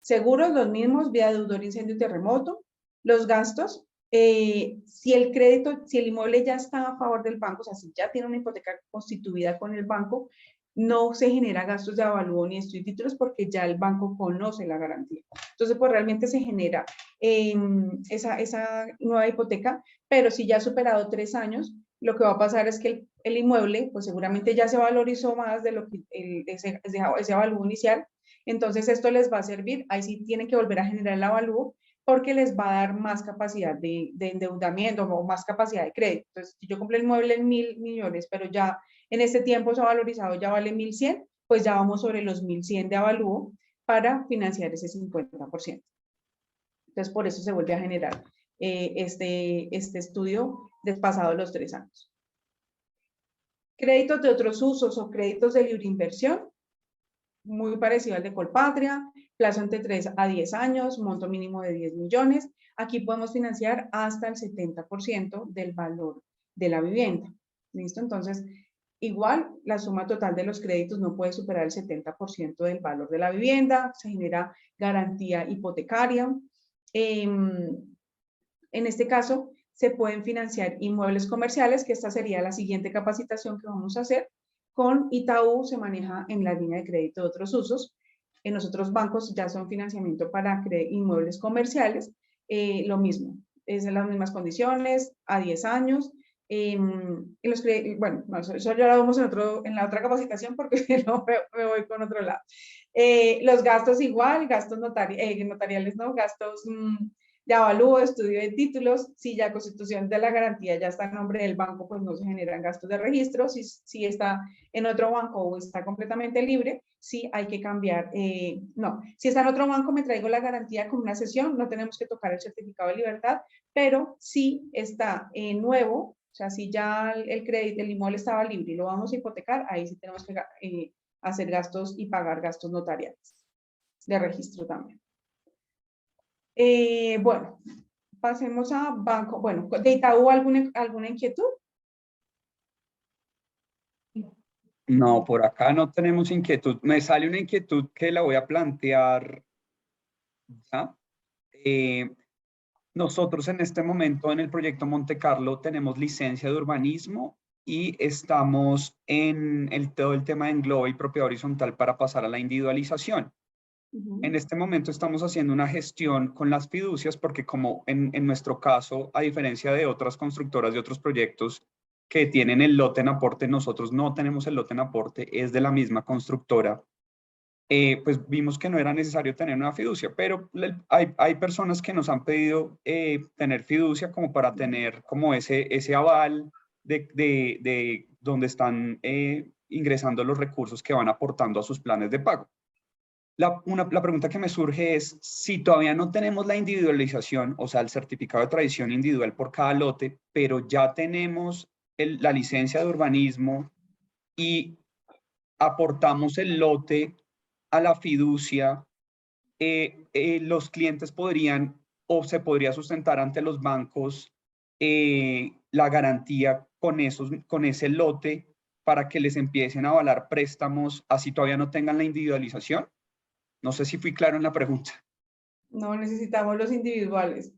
Seguros, los mismos, vía deudor, incendio y terremoto. Los gastos, si el inmueble ya está a favor del banco, o sea, si ya tiene una hipoteca constituida con el banco, no se genera gastos de avalúo ni estudio de títulos porque ya el banco conoce la garantía. Entonces, pues realmente se genera esa nueva hipoteca, pero si ya ha superado 3 años, lo que va a pasar es que el inmueble, pues seguramente ya se valorizó más de lo que ese avalúo inicial. Entonces, esto les va a servir, ahí sí tienen que volver a generar el avalúo, porque les va a dar más capacidad de endeudamiento o más capacidad de crédito. Entonces, si yo compré el inmueble en 1.000 millones, pero ya en este tiempo se ha valorizado, ya vale 1.100, pues ya vamos sobre los 1.100 de avalúo para financiar ese 50%. Entonces, por eso se vuelve a generar este estudio despasados los 3 años. Créditos de otros usos o créditos de libre inversión, muy parecido al de Colpatria, plazo entre 3 a 10 años, monto mínimo de 10 millones. Aquí podemos financiar hasta el 70% del valor de la vivienda. ¿Listo? Entonces, igual, la suma total de los créditos no puede superar el 70% del valor de la vivienda, se genera garantía hipotecaria. En este caso, se pueden financiar inmuebles comerciales, que esta sería la siguiente capacitación que vamos a hacer. Con Itaú se maneja en la línea de crédito de otros usos. En los otros bancos ya son financiamiento para inmuebles comerciales, lo mismo, es en las mismas condiciones, a 10 años. Bueno, no, eso ya lo vemos en la otra capacitación porque si no me voy con otro lado. Los gastos igual, gastos notariales, ¿no? Gastos de avalúo, estudio de títulos. Si ya constitución de la garantía ya está en nombre del banco, pues no se generan gastos de registro. Si está en otro banco o está completamente libre, sí hay que cambiar. No, si está en otro banco, me traigo la garantía con una sesión, no tenemos que tocar el certificado de libertad, pero si está nuevo, o sea, si ya el crédito, el inmueble estaba libre y lo vamos a hipotecar, ahí sí tenemos que hacer gastos y pagar gastos notariales de registro también. Bueno, pasemos a banco. Bueno, ¿de Itaú alguna inquietud? No, por acá no tenemos inquietud. Me sale una inquietud que la voy a plantear ya. Nosotros en este momento en el proyecto Monte Carlo tenemos licencia de urbanismo y estamos en todo el tema de englobe y propiedad horizontal para pasar a la individualización. En este momento estamos haciendo una gestión con las fiducias porque como en nuestro caso, a diferencia de otras constructoras de otros proyectos que tienen el lote en aporte, nosotros no tenemos el lote en aporte, es de la misma constructora. Pues vimos que no era necesario tener una fiducia, pero hay personas que nos han pedido tener fiducia como para tener como ese aval de donde están ingresando los recursos que van aportando a sus planes de pago. La pregunta que me surge es, si todavía no tenemos la individualización, o sea, el certificado de tradición individual por cada lote, pero ya tenemos la licencia de urbanismo y aportamos el lote a la fiducia, los clientes podrían o se podría sustentar ante los bancos la garantía con ese lote para que les empiecen a avalar préstamos así todavía no tengan la individualización. No sé si fui claro en la pregunta. No, necesitamos los individuales.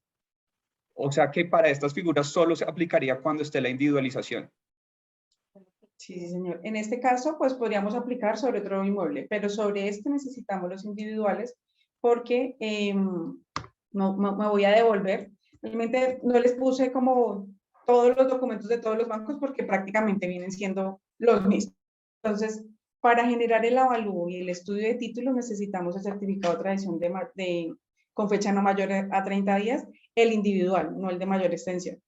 O sea que para estas figuras solo se aplicaría cuando esté la individualización. Sí, sí, señor. En este caso, pues podríamos aplicar sobre otro inmueble, pero sobre este necesitamos los individuales porque no me voy a devolver. Realmente no les puse como todos los documentos de todos los bancos porque prácticamente vienen siendo los mismos. Entonces, para generar el avalúo y el estudio de títulos necesitamos el certificado de tradición con fecha no mayor a 30 días, el individual, no el de mayor extensión.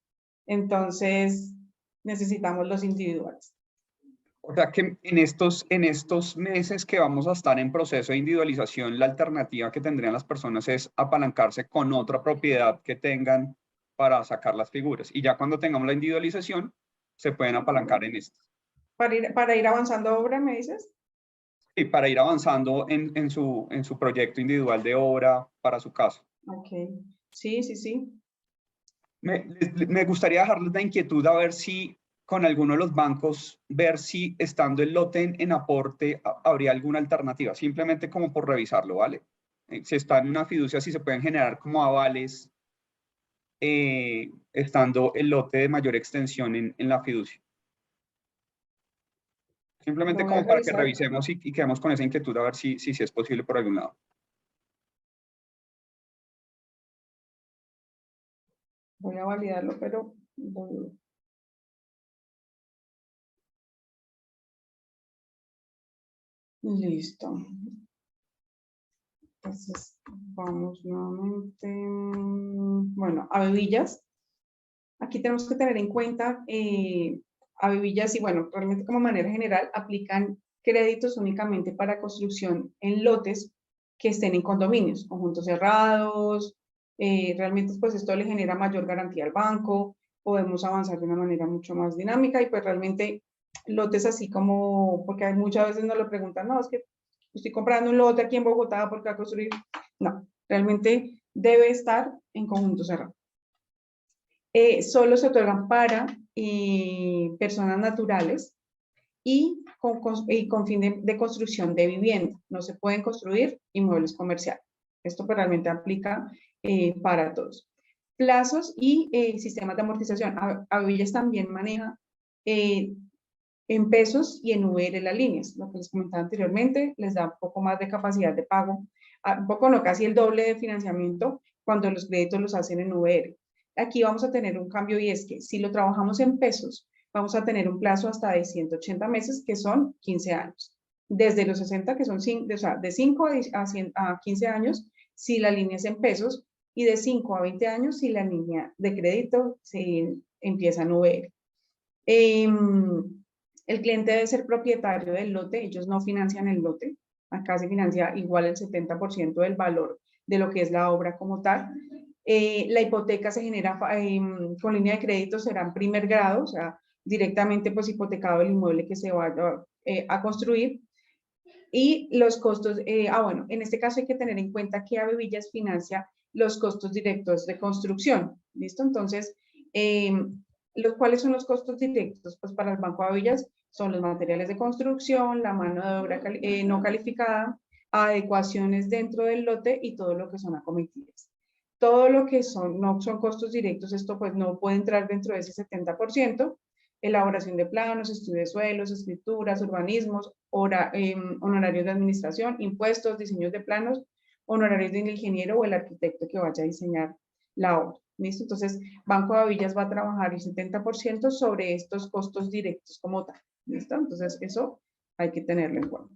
Entonces, necesitamos los individuales. O sea que en estos meses que vamos a estar en proceso de individualización, la alternativa que tendrían las personas es apalancarse con otra propiedad que tengan para sacar las figuras. Y ya cuando tengamos la individualización, se pueden apalancar en esto. Para ir avanzando obra, ¿me dices? Y para ir avanzando en su proyecto individual de obra para su caso. Ok, sí, sí, sí. Me gustaría dejarles la inquietud a ver si con alguno de los bancos, ver si estando el lote en aporte habría alguna alternativa, simplemente como por revisarlo, ¿vale? Si está en una fiducia, si se pueden generar como avales estando el lote de mayor extensión en la fiducia. Simplemente Lo voy a como para que revisar. revisemos y quedemos con esa inquietud a ver si es posible por algún lado. Voy a validarlo, pero listo. Entonces, vamos nuevamente. Bueno, a Bebillas. Aquí tenemos que tener en cuenta a Bebillas y bueno, realmente como manera general aplican créditos únicamente para construcción en lotes que estén en condominios, conjuntos cerrados. Realmente pues esto le genera mayor garantía al banco, podemos avanzar de una manera mucho más dinámica y pues realmente lotes así como, porque hay muchas veces nos lo preguntan, no, es que estoy comprando un lote aquí en Bogotá porque va a construir. No, realmente debe estar en conjunto cerrado. Solo se otorgan para personas naturales y con fin de construcción de vivienda. No se pueden construir inmuebles comerciales. Esto pues, realmente aplica para todos. Plazos y sistemas de amortización. Avillas también maneja en pesos y en VR las líneas. Lo que les comentaba anteriormente, les da un poco más de capacidad de pago, un poco no, casi el doble de financiamiento cuando los créditos los hacen en VR. Aquí vamos a tener un cambio y es que si lo trabajamos en pesos, vamos a tener un plazo hasta de 180 meses, que son 15 años. Desde los 60, que son 5, o sea, de 5 a 15 años, si la línea es en pesos, y de 5 a 20 años si la línea de crédito se empieza en VR. El cliente debe ser propietario del lote, ellos no financian el lote, acá se financia igual el 70% del valor de lo que es la obra como tal. La hipoteca se genera con línea de crédito, será en primer grado, o sea, directamente pues hipotecado el inmueble que se vaya a construir. Y los costos, bueno, en este caso hay que tener en cuenta que Avevillas financia los costos directos de construcción, ¿listo? Entonces, ¿cuáles son los costos directos? Pues para el Banco Avevillas son los materiales de construcción, la mano de obra no calificada, adecuaciones dentro del lote y todo lo que son acometidas. Todo lo que no son costos directos, esto pues no puede entrar dentro de ese 70%, elaboración de planos, estudio de suelos, escrituras, urbanismos, honorarios de administración, impuestos, diseños de planos, honorarios del ingeniero o el arquitecto que vaya a diseñar la obra. ¿Listo? Entonces, Banco de Avevillas va a trabajar el 70% sobre estos costos directos como tal. ¿Listo? Entonces, eso hay que tenerlo en cuenta.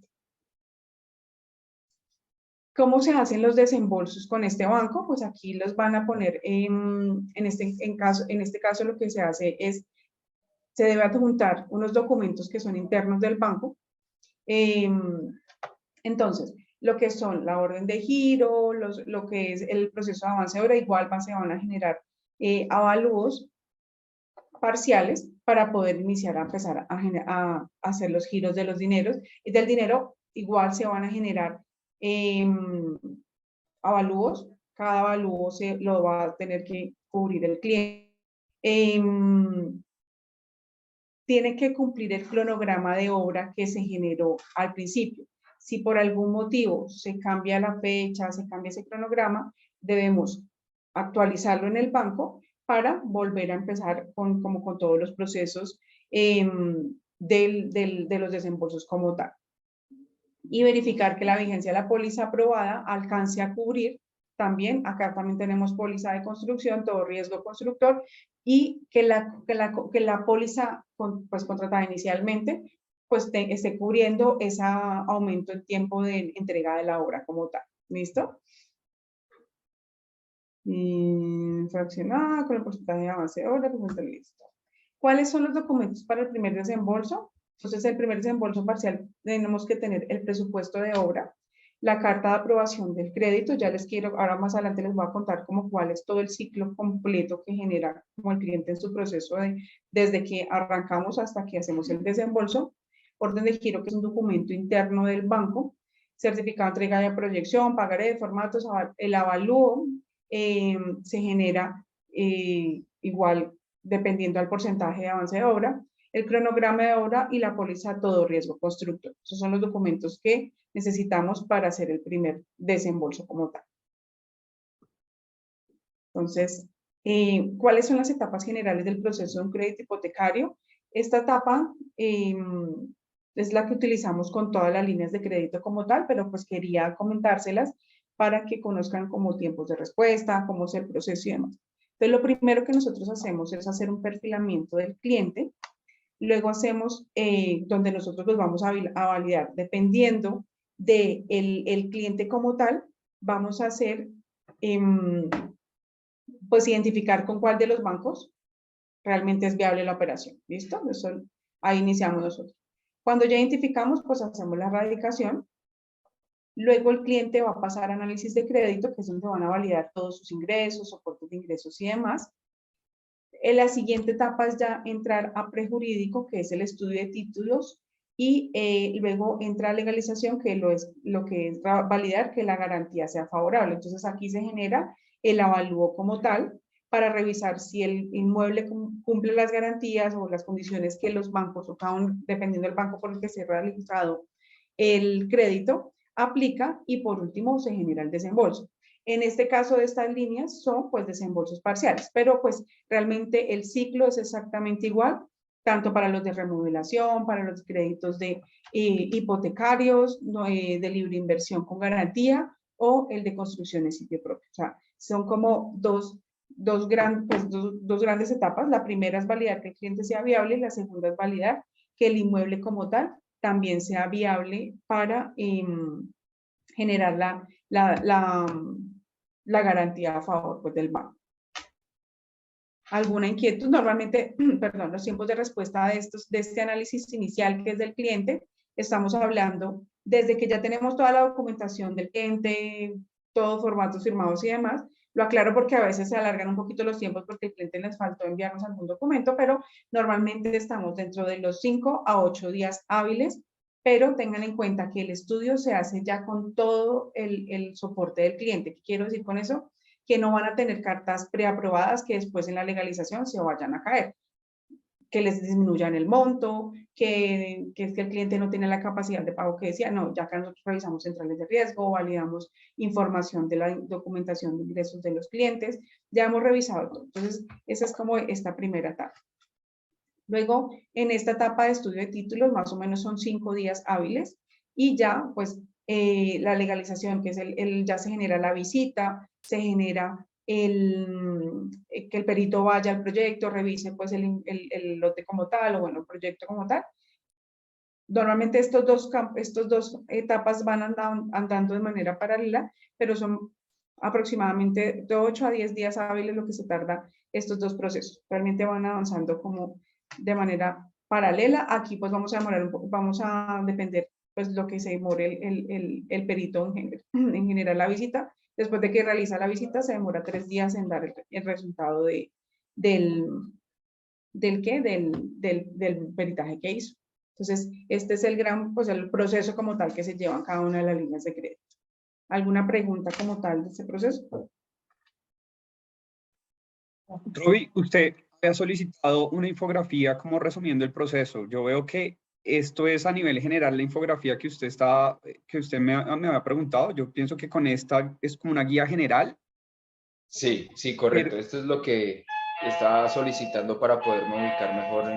¿Cómo se hacen los desembolsos con este banco? Pues aquí los van a poner en este caso lo que se hace es, se debe adjuntar unos documentos que son internos del banco. Entonces, lo que son la orden de giro, lo que es el proceso de avance de obra, igual se van a generar avalúos parciales para poder iniciar a empezar a hacer los giros de los dineros. Y del dinero igual se van a generar avalúos. Cada avalúo lo va a tener que cubrir el cliente. Tiene que cumplir el cronograma de obra que se generó al principio. Si por algún motivo se cambia la fecha, se cambia ese cronograma, debemos actualizarlo en el banco para volver a empezar con todos los procesos de los desembolsos como tal. Y verificar que la vigencia de la póliza aprobada alcance a cubrir también, acá también tenemos póliza de construcción, todo riesgo constructor, y que la póliza pues, contratada inicialmente pues esté cubriendo ese aumento en tiempo de entrega de la obra como tal. ¿Listo? Fraccionada con el porcentaje de avance de obra, pues está listo. ¿Cuáles son los documentos para el primer desembolso? Entonces, el primer desembolso parcial tenemos que tener el presupuesto de obra, la carta de aprobación del crédito, ya les quiero, ahora más adelante les voy a contar como cuál es todo el ciclo completo que genera como el cliente en su proceso desde que arrancamos hasta que hacemos el desembolso, orden de giro que es un documento interno del banco, certificado de entrega de proyección, pagaré de formatos, el avalúo se genera igual dependiendo al porcentaje de avance de obra, el cronograma de obra y la póliza todo riesgo constructor. Esos son los documentos que necesitamos para hacer el primer desembolso como tal. Entonces, ¿cuáles son las etapas generales del proceso de un crédito hipotecario? Esta etapa es la que utilizamos con todas las líneas de crédito como tal, pero pues quería comentárselas para que conozcan como tiempos de respuesta, cómo es el proceso y demás. Entonces, lo primero que nosotros hacemos es hacer un perfilamiento del cliente. Luego hacemos donde nosotros los vamos a validar. Dependiendo del el cliente como tal, vamos a hacer, pues identificar con cuál de los bancos realmente es viable la operación. ¿Listo? Eso, ahí iniciamos nosotros. Cuando ya identificamos, pues hacemos la radicación. Luego el cliente va a pasar a análisis de crédito, que es donde van a validar todos sus ingresos, soportes de ingresos y demás. En la siguiente etapa es ya entrar a prejurídico, que es el estudio de títulos, y luego entra a legalización, que lo que es validar que la garantía sea favorable. Entonces aquí se genera el avalúo como tal, para revisar si el inmueble cumple las garantías o las condiciones que los bancos, o cada uno, dependiendo del banco por el que se ha realizado el crédito, aplica, y por último se genera el desembolso. En este caso de estas líneas son pues desembolsos parciales, pero pues realmente el ciclo es exactamente igual tanto para los de remodelación, para los créditos de hipotecarios, de libre inversión con garantía, o el de construcción en sitio propio. O sea, son como dos grandes etapas. La primera es validar que el cliente sea viable y la segunda es validar que el inmueble como tal también sea viable para generar la garantía a favor, pues, del banco. ¿Alguna inquietud? Normalmente, perdón, los tiempos de respuesta de este análisis inicial que es del cliente, estamos hablando desde que ya tenemos toda la documentación del cliente, todos formatos firmados y demás. Lo aclaro porque a veces se alargan un poquito los tiempos porque el cliente les faltó enviarnos algún documento, pero normalmente estamos dentro de los 5 a 8 días hábiles, pero tengan en cuenta que el estudio se hace ya con todo el soporte del cliente. ¿Qué quiero decir con eso? Que no van a tener cartas preaprobadas que después en la legalización se vayan a caer, que les disminuyan el monto, que es que el cliente no tiene la capacidad de pago que decía. No, ya acá nosotros revisamos centrales de riesgo, validamos información de la documentación de ingresos de los clientes, ya hemos revisado todo. Entonces, esa es como esta primera etapa. Luego, en esta etapa de estudio de títulos, más o menos son 5 días hábiles, y ya, pues, la legalización, que es ya se genera la visita, se genera que el perito vaya al proyecto, revise pues el lote como tal, o bueno, el proyecto como tal. Normalmente estos dos etapas van andando de manera paralela, pero son aproximadamente de 8 a 10 días hábiles lo que se tarda estos dos procesos. Realmente van avanzando como de manera paralela. Aquí pues vamos a depender pues lo que se demore el perito en generar la visita. Después de que realiza la visita, se demora 3 días en dar el resultado del peritaje que hizo. Entonces, este es el proceso como tal que se lleva en cada una de las líneas de crédito. ¿Alguna pregunta como tal de ese proceso? Roby, usted ha solicitado una infografía como resumiendo el proceso. Yo veo que esto es a nivel general la infografía que usted me había preguntado. Yo pienso que con esta es como una guía general. Sí, sí, correcto. Esto es lo que estaba solicitando para poderme ubicar mejor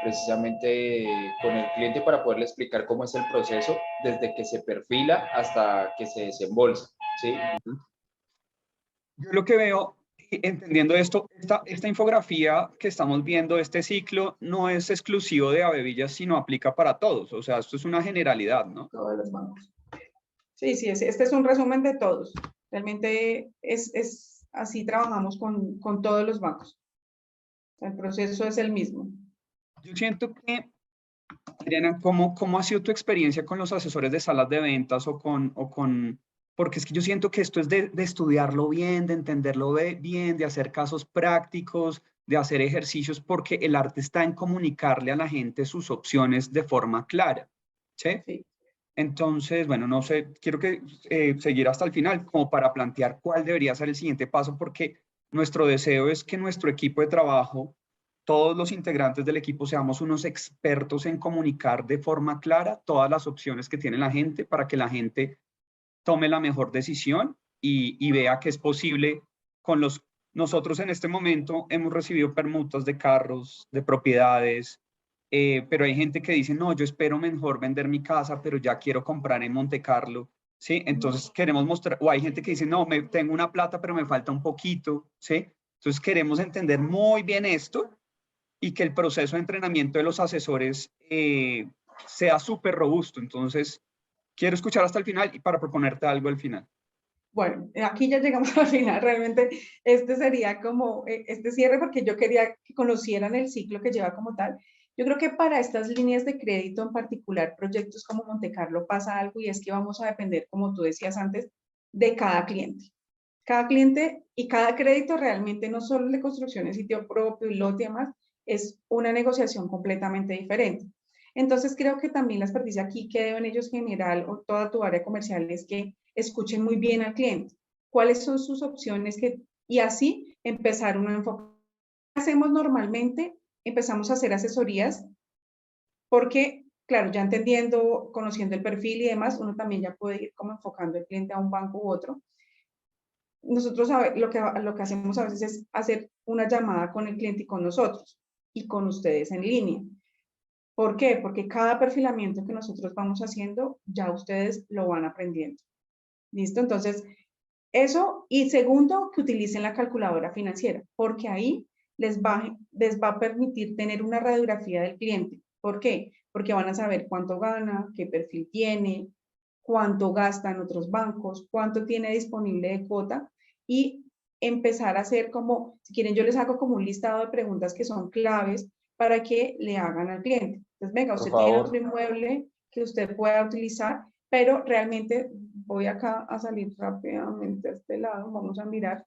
precisamente con el cliente, para poderle explicar cómo es el proceso desde que se perfila hasta que se desembolsa, ¿sí? Yo lo que veo, entendiendo esto, esta infografía que estamos viendo, este ciclo, no es exclusivo de Avevillas, sino aplica para todos. O sea, esto es una generalidad, ¿no? Todos los bancos. Sí, este es un resumen de todos. Realmente es así trabajamos con todos los bancos. El proceso es el mismo. Yo siento que, Adriana, ¿cómo ha sido tu experiencia con los asesores de salas de ventas porque es que yo siento que esto es de estudiarlo bien, de entenderlo bien, de hacer casos prácticos, de hacer ejercicios, porque el arte está en comunicarle a la gente sus opciones de forma clara, ¿sí? Sí. Entonces, bueno, no sé, quiero que seguir hasta el final como para plantear cuál debería ser el siguiente paso, porque nuestro deseo es que nuestro equipo de trabajo, todos los integrantes del equipo, seamos unos expertos en comunicar de forma clara todas las opciones que tiene la gente para que la gente tome la mejor decisión y vea que es posible con nosotros en este momento hemos recibido permutas de carros, de propiedades, pero hay gente que dice, no, yo espero mejor vender mi casa, pero ya quiero comprar en Monte Carlo, ¿sí? Entonces queremos mostrar, o hay gente que dice, no, tengo una plata, pero me falta un poquito, ¿sí? Entonces queremos entender muy bien esto y que el proceso de entrenamiento de los asesores sea súper robusto. Entonces, quiero escuchar hasta el final y para proponerte algo al final. Bueno, aquí ya llegamos al final. Realmente este sería como este cierre, porque yo quería que conocieran el ciclo que lleva como tal. Yo creo que para estas líneas de crédito en particular, proyectos como Monte Carlo, pasa algo, y es que vamos a depender, como tú decías antes, de cada cliente. Cada cliente y cada crédito realmente, no solo el de construcción en sitio propio y lote y demás, es una negociación completamente diferente. Entonces creo que también la experticia aquí que deben ellos generar, o toda tu área comercial, es que escuchen muy bien al cliente, cuáles son sus opciones, y así empezar un enfoque. ¿Qué hacemos normalmente? Empezamos a hacer asesorías, porque, claro, ya entendiendo, conociendo el perfil y demás, uno también ya puede ir como enfocando el cliente a un banco u otro. Nosotros lo que hacemos a veces es hacer una llamada con el cliente y con nosotros. y con ustedes en línea. ¿Por qué? Porque cada perfilamiento que nosotros vamos haciendo, ya ustedes lo van aprendiendo. ¿Listo? Entonces, eso. Y segundo, que utilicen la calculadora financiera, porque ahí les va a permitir tener una radiografía del cliente. ¿Por qué? Porque van a saber cuánto gana, qué perfil tiene, cuánto gasta en otros bancos, cuánto tiene disponible de cuota, y empezar a hacer como, si quieren yo les hago como un listado de preguntas que son claves para que le hagan al cliente. Entonces, venga, usted tiene otro inmueble que usted pueda utilizar, pero realmente voy acá a salir rápidamente a este lado, vamos a mirar.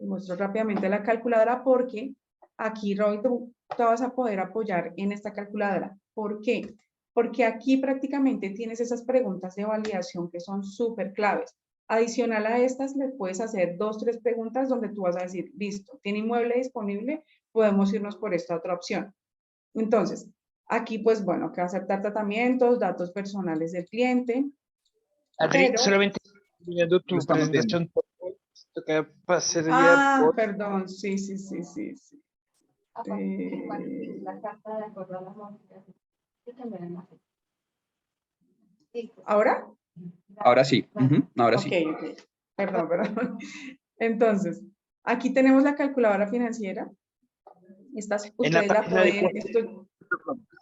Muestro rápidamente la calculadora porque aquí, Roy, tú te vas a poder apoyar en esta calculadora. ¿Por qué? Porque aquí prácticamente tienes esas preguntas de validación que son súper claves. Adicional a estas, le puedes hacer 2, 3 preguntas donde tú vas a decir, listo, ¿tiene inmueble disponible? Podemos irnos por esta otra opción. Entonces, aquí pues bueno, que aceptar tratamientos, datos personales del cliente. Adri, Pero, solamente viendo tu Lo estamos viendo. presentación, toca pasaría por... perdón, sí. La carta de acuerdo a las modificaciones. ¿Ahora? Ahora sí. Ahora sí. Ok. Perdón. Entonces, aquí tenemos la calculadora financiera. Ustedes la pueden...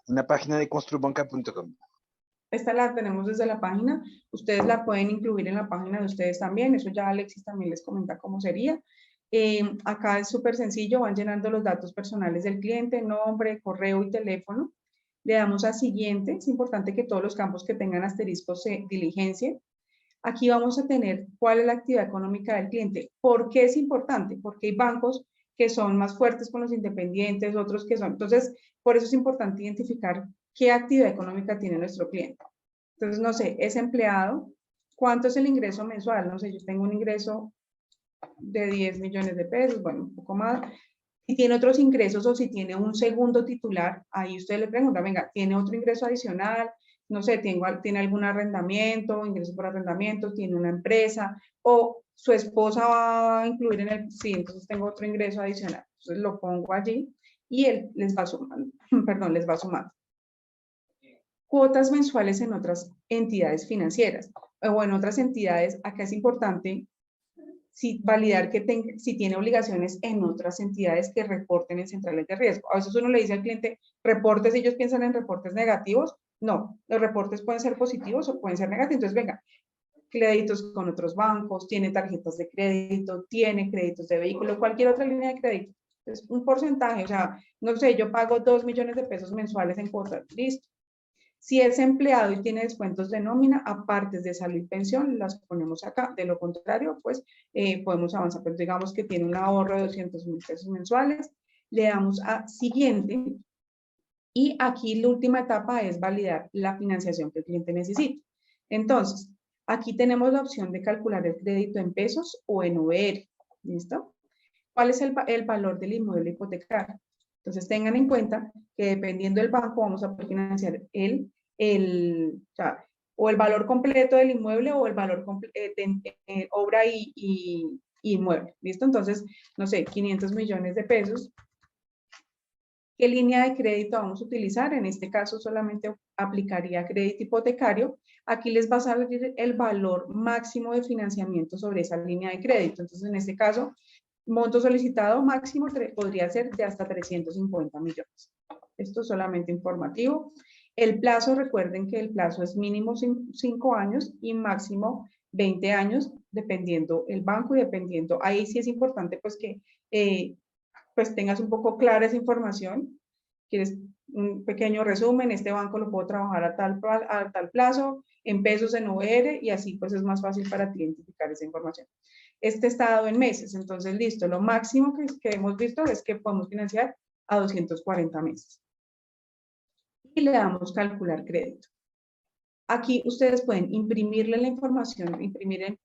En la página de construbanca.com. Esta la tenemos desde la página. Ustedes la pueden incluir en la página de ustedes también. Eso ya Alexis también les comenta cómo sería. Acá es súper sencillo. Van llenando los datos personales del cliente, nombre, correo y teléfono. Le damos a siguiente. Es importante que todos los campos que tengan asteriscos se diligencien. Aquí vamos a tener cuál es la actividad económica del cliente. ¿Por qué es importante? Porque hay bancos que son más fuertes con los independientes, otros que son... Entonces, por eso es importante identificar qué actividad económica tiene nuestro cliente. Entonces, no sé, es empleado, ¿cuánto es el ingreso mensual? No sé, yo tengo un ingreso de 10 millones de pesos, bueno, un poco más. Si tiene otros ingresos o si tiene un segundo titular, ahí usted le pregunta, venga, ¿tiene otro ingreso adicional? No sé, tiene algún arrendamiento, ingreso por arrendamiento, tiene una empresa, o su esposa va a incluir en el, sí, entonces tengo otro ingreso adicional. Entonces lo pongo allí y él les va sumando, perdón, les va sumando. Cuotas mensuales en otras entidades financieras o en otras entidades. Acá es importante validar que si tiene obligaciones en otras entidades que reporten en centrales de riesgo. A veces uno le dice al cliente, reportes, ellos piensan en reportes negativos. No, los reportes pueden ser positivos o pueden ser negativos. Entonces, venga, créditos con otros bancos, tiene tarjetas de crédito, tiene créditos de vehículo, cualquier otra línea de crédito. Entonces, un porcentaje, o sea, no sé, yo pago 2 millones de pesos mensuales en cuotas, listo. Si es empleado y tiene descuentos de nómina, aparte de salud y pensión, las ponemos acá. De lo contrario, pues podemos avanzar. Pero digamos que tiene un ahorro de 200,000 pesos mensuales. Le damos a siguiente. Y aquí la última etapa es validar la financiación que el cliente necesita. Entonces, aquí tenemos la opción de calcular el crédito en pesos o en VR. ¿Listo? ¿Cuál es el valor del inmueble hipotecario? Entonces, tengan en cuenta que dependiendo del banco vamos a poder financiar o el valor completo del inmueble o el valor de obra y inmueble. ¿Listo? Entonces, no sé, 500 millones de pesos. ¿Qué línea de crédito vamos a utilizar? En este caso solamente aplicaría crédito hipotecario. Aquí les va a salir el valor máximo de financiamiento sobre esa línea de crédito. Entonces, en este caso, monto solicitado máximo podría ser de hasta 350 millones. Esto es solamente informativo. El plazo, recuerden que el plazo es mínimo 5 años y máximo 20 años, dependiendo el banco y dependiendo. Ahí sí es importante pues que pues tengas un poco clara esa información. Quieres un pequeño resumen, este banco lo puedo trabajar a tal plazo, en pesos, en VR, y así pues es más fácil para ti identificar esa información. Este está dado en meses, entonces listo, lo máximo que hemos visto es que podemos financiar a 240 meses. Y le damos calcular crédito. Aquí ustedes pueden imprimirle la información, imprimir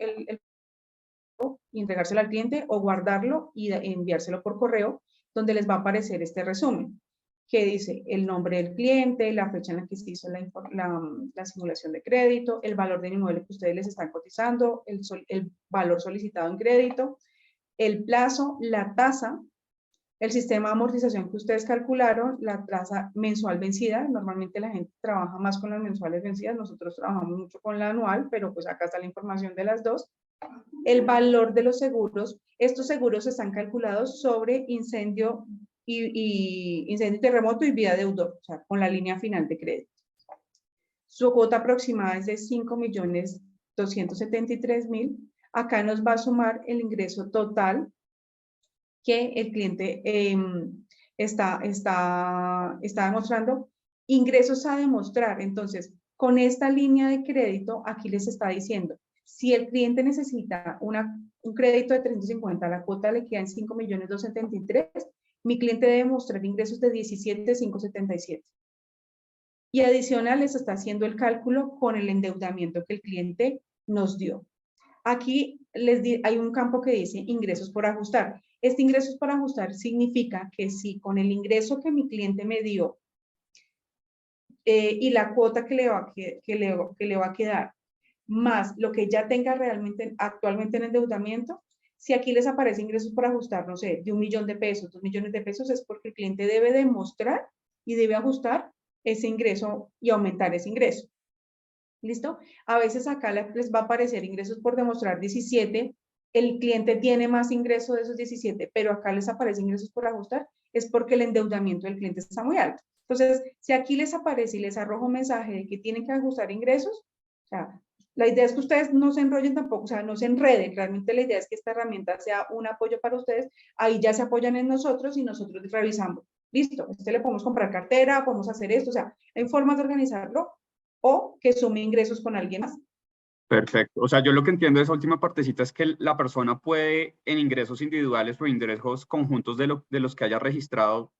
y entregárselo al cliente o guardarlo y enviárselo por correo, donde les va a aparecer este resumen que dice el nombre del cliente, la fecha en la que se hizo la simulación de crédito, el valor del inmueble que ustedes les están cotizando, el valor solicitado en crédito, el plazo, la tasa, el sistema de amortización que ustedes calcularon, la tasa mensual vencida. Normalmente la gente trabaja más con las mensuales vencidas, nosotros trabajamos mucho con la anual, pero pues acá está la información de las dos. El valor de los seguros, estos seguros están calculados sobre incendio incendio, terremoto y vida deudor, o sea, con la línea final de crédito. Su cuota aproximada es de 5.273.000. Acá nos va a sumar el ingreso total que el cliente está demostrando. Ingresos a demostrar. Entonces, con esta línea de crédito, aquí les está diciendo, si el cliente necesita un crédito de 350, la cuota le queda en 5.273.000, mi cliente debe mostrar ingresos de 17.577. Y adicional les está haciendo el cálculo con el endeudamiento que el cliente nos dio. Aquí hay un campo que dice ingresos por ajustar. Este ingresos por ajustar significa que si con el ingreso que mi cliente me dio y la cuota que le va a quedar, más lo que ya tenga realmente actualmente en endeudamiento, si aquí les aparece ingresos por ajustar, no sé, de 1 millón de pesos, 2 millones de pesos, es porque el cliente debe demostrar y debe ajustar ese ingreso y aumentar ese ingreso. ¿Listo? A veces acá les va a aparecer ingresos por demostrar 17, el cliente tiene más ingreso de esos 17, pero acá les aparece ingresos por ajustar, es porque el endeudamiento del cliente está muy alto. Entonces, si aquí les aparece y les arroja un mensaje de que tienen que ajustar ingresos, o sea, la idea es que ustedes no se enrollen tampoco, o sea, no se enreden. Realmente la idea es que esta herramienta sea un apoyo para ustedes. Ahí ya se apoyan en nosotros y nosotros revisamos. Listo, le podemos comprar cartera, podemos hacer esto, o sea, hay formas de organizarlo o que sume ingresos con alguien más. Perfecto. O sea, yo lo que entiendo de esa última partecita es que la persona puede en ingresos individuales o ingresos conjuntos de los que haya registrado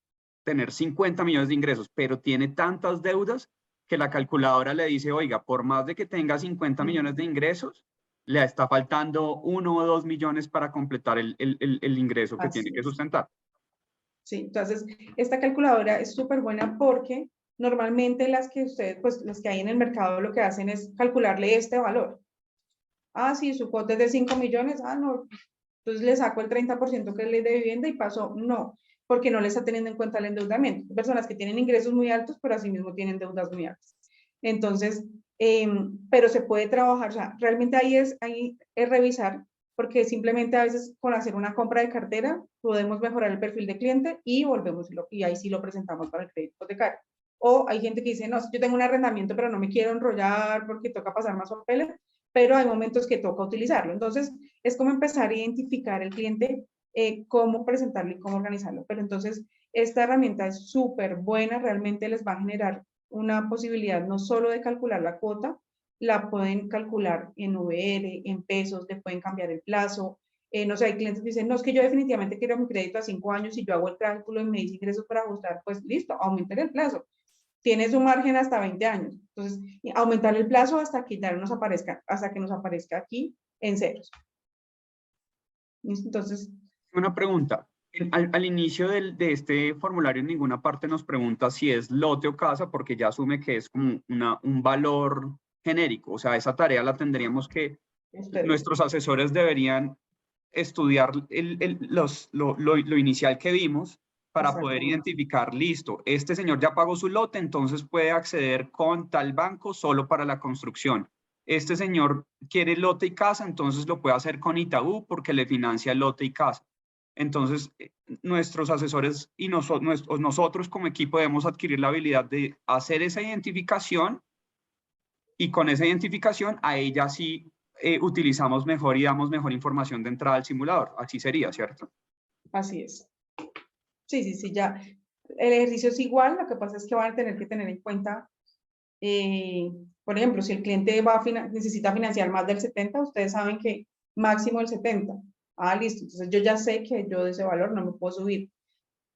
tener 50 millones de ingresos, pero tiene tantas deudas que la calculadora le dice, oiga, por más de que tenga 50 millones de ingresos, le está faltando 1 o 2 millones para completar el ingreso que tiene que sustentar. Sí, entonces esta calculadora es súper buena porque normalmente las que hay en el mercado lo que hacen es calcularle este valor. Ah, sí, su cuota es de 5 millones, no, entonces le saco el 30% que es ley de vivienda y pasó, no, porque no le está teniendo en cuenta el endeudamiento. Hay personas que tienen ingresos muy altos, pero asimismo tienen deudas muy altas. Entonces, pero se puede trabajar, o sea, realmente ahí es revisar, porque simplemente a veces con hacer una compra de cartera podemos mejorar el perfil de cliente y y ahí sí lo presentamos para el crédito hipotecario. O hay gente que dice, no, yo tengo un arrendamiento, pero no me quiero enrollar porque toca pasar más papeles, pero hay momentos que toca utilizarlo. Entonces, es como empezar a identificar el cliente, cómo presentarlo y cómo organizarlo. Pero entonces, esta herramienta es súper buena, realmente les va a generar una posibilidad no solo de calcular la cuota, la pueden calcular en VR, en pesos, le pueden cambiar el plazo. No sé, hay clientes que dicen, no, es que yo definitivamente quiero mi crédito a 5 años y yo hago el cálculo y me dice ingresos para ajustar, pues listo, aumenten el plazo. Tiene su margen hasta 20 años. Entonces, aumentar el plazo hasta que ya nos aparezca, hasta que nos aparezca aquí en ceros. Entonces. Una pregunta. Al inicio de este formulario en ninguna parte nos pregunta si es lote o casa, porque ya asume que es como un valor genérico. O sea, esa tarea la tendríamos que, nuestros asesores deberían estudiar lo inicial que vimos para poder identificar, listo, este señor ya pagó su lote, entonces puede acceder con tal banco solo para la construcción. Este señor quiere lote y casa, entonces lo puede hacer con Itaú porque le financia lote y casa. Entonces, nuestros asesores y nosotros como equipo debemos adquirir la habilidad de hacer esa identificación y con esa identificación a ella sí utilizamos mejor y damos mejor información de entrada al simulador. Así sería, ¿cierto? Así es. Sí, ya. El ejercicio es igual, lo que pasa es que van a tener que tener en cuenta, por ejemplo, si el cliente necesita financiar más del 70, ustedes saben que máximo el 70. Ah, listo, entonces yo ya sé que yo de ese valor no me puedo subir.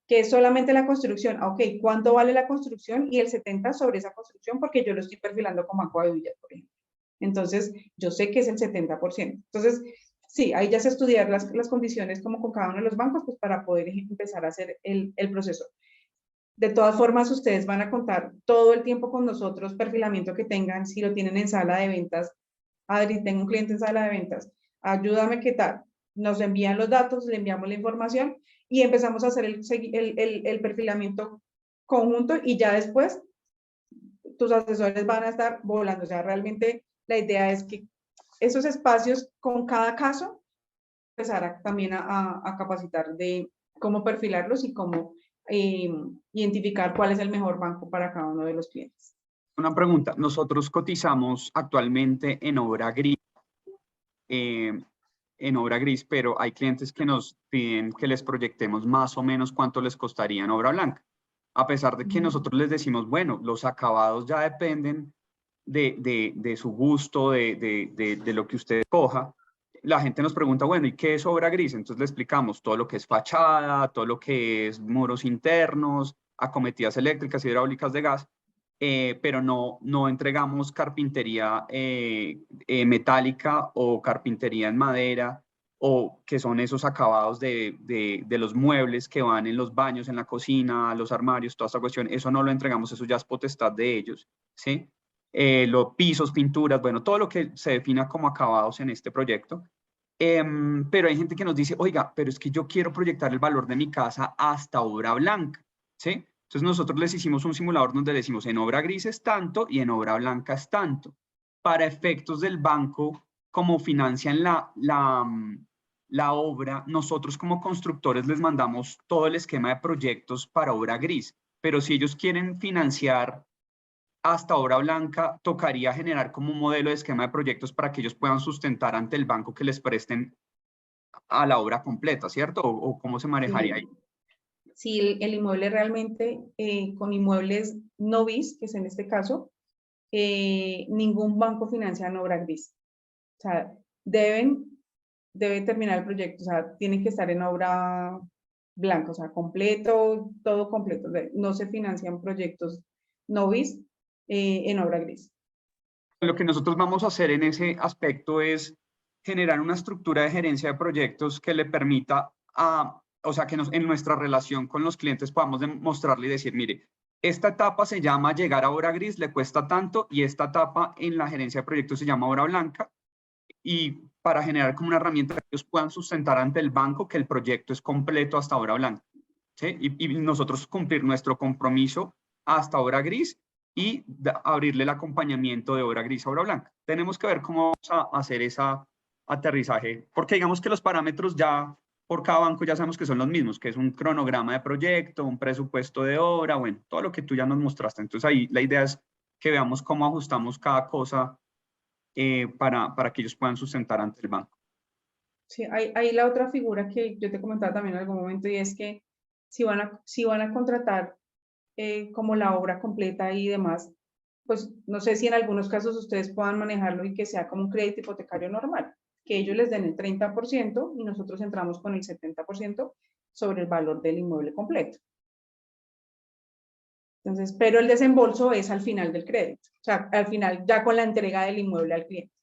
Que es solamente la construcción. Ok, ¿cuánto vale la construcción? Y el 70 sobre esa construcción, porque yo lo estoy perfilando con Banco de Villas, por ejemplo. Entonces, yo sé que es el 70%. Entonces, sí, ahí ya se estudiar las condiciones como con cada uno de los bancos, pues para poder empezar a hacer el proceso. De todas formas, ustedes van a contar todo el tiempo con nosotros, perfilamiento que tengan, si lo tienen en sala de ventas. Adri, tengo un cliente en sala de ventas, ayúdame, ¿qué tal? nos envían los datos, le enviamos la información y empezamos a hacer el perfilamiento conjunto y ya después tus asesores van a estar volando. O sea, realmente la idea es que esos espacios con cada caso empezar también a capacitar de cómo perfilarlos y cómo identificar cuál es el mejor banco para cada uno de los clientes. Una pregunta, nosotros cotizamos actualmente en obra gris, pero hay clientes que nos piden que les proyectemos más o menos cuánto les costaría en obra blanca. A pesar de que nosotros les decimos, bueno, los acabados ya dependen de su gusto, de lo que usted coja, la gente nos pregunta, bueno, ¿y qué es obra gris? Entonces le explicamos todo lo que es fachada, todo lo que es muros internos, acometidas eléctricas, hidráulicas de gas, pero no entregamos carpintería metálica o carpintería en madera, o que son esos acabados de los muebles que van en los baños, en la cocina, los armarios, toda esta cuestión. Eso no lo entregamos, eso ya es potestad de ellos, ¿sí? Los pisos, pinturas, bueno, todo lo que se defina como acabados en este proyecto. Pero hay gente que nos dice, oiga, pero es que yo quiero proyectar el valor de mi casa hasta obra blanca, ¿sí? Entonces nosotros les hicimos un simulador donde le decimos en obra gris es tanto y en obra blanca es tanto. Para efectos del banco, como financian la obra, nosotros como constructores les mandamos todo el esquema de proyectos para obra gris, pero si ellos quieren financiar hasta obra blanca, tocaría generar como un modelo de esquema de proyectos para que ellos puedan sustentar ante el banco que les presten a la obra completa, ¿cierto? ¿O cómo se manejaría ahí? Si el inmueble realmente, con inmuebles no bis, que es en este caso, ningún banco financia en obra gris. O sea, debe terminar el proyecto, o sea, tiene que estar en obra blanca, o sea, completo, todo completo. No se financian proyectos no bis en obra gris. Lo que nosotros vamos a hacer en ese aspecto es generar una estructura de gerencia de proyectos que le permita o sea, que en nuestra relación con los clientes podamos demostrarle y decir, mire, esta etapa se llama llegar a obra gris, le cuesta tanto, y esta etapa en la gerencia de proyectos se llama obra blanca, y para generar como una herramienta que ellos puedan sustentar ante el banco que el proyecto es completo hasta obra blanca, ¿sí? Y nosotros cumplir nuestro compromiso hasta obra gris y abrirle el acompañamiento de obra gris a obra blanca. Tenemos que ver cómo vamos a hacer ese aterrizaje, porque digamos que los parámetros ya por cada banco ya sabemos que son los mismos, que es un cronograma de proyecto, un presupuesto de obra, bueno, todo lo que tú ya nos mostraste. Entonces ahí la idea es que veamos cómo ajustamos cada cosa para que ellos puedan sustentar ante el banco. Sí, hay la otra figura que yo te comentaba también en algún momento, y es que si van a contratar como la obra completa y demás, pues no sé si en algunos casos ustedes puedan manejarlo y que sea como un crédito hipotecario normal, que ellos les den el 30% y nosotros entramos con el 70% sobre el valor del inmueble completo. Entonces, pero el desembolso es al final del crédito, o sea, al final ya con la entrega del inmueble al cliente,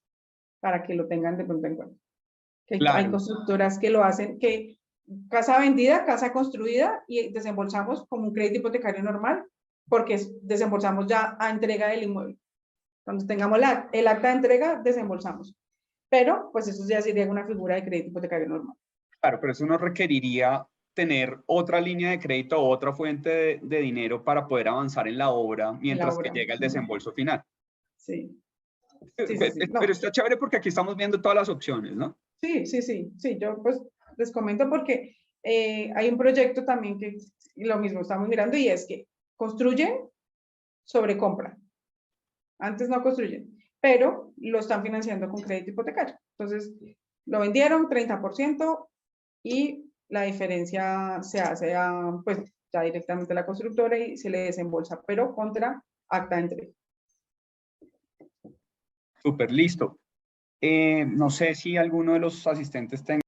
para que lo tengan de pronto en cuenta. Que Claro. Hay constructoras que lo hacen, que casa vendida, casa construida, y desembolsamos como un crédito hipotecario normal, porque desembolsamos ya a entrega del inmueble. Cuando tengamos el acta de entrega, desembolsamos. Pero, pues eso ya sería una figura de crédito hipotecario normal. Claro, pero eso nos requeriría tener otra línea de crédito o otra fuente de dinero para poder avanzar en la obra mientras que llega el desembolso final. Sí. Pero está chévere porque aquí estamos viendo todas las opciones, ¿no? Sí, yo pues les comento porque hay un proyecto también que lo mismo estamos mirando, y es que construyen sobre compra. Antes no construyen, pero lo están financiando con crédito hipotecario. Entonces, lo vendieron 30% y la diferencia se hace pues ya directamente a la constructora y se le desembolsa, pero contra acta de entrega. Súper, listo. No sé si alguno de los asistentes tenga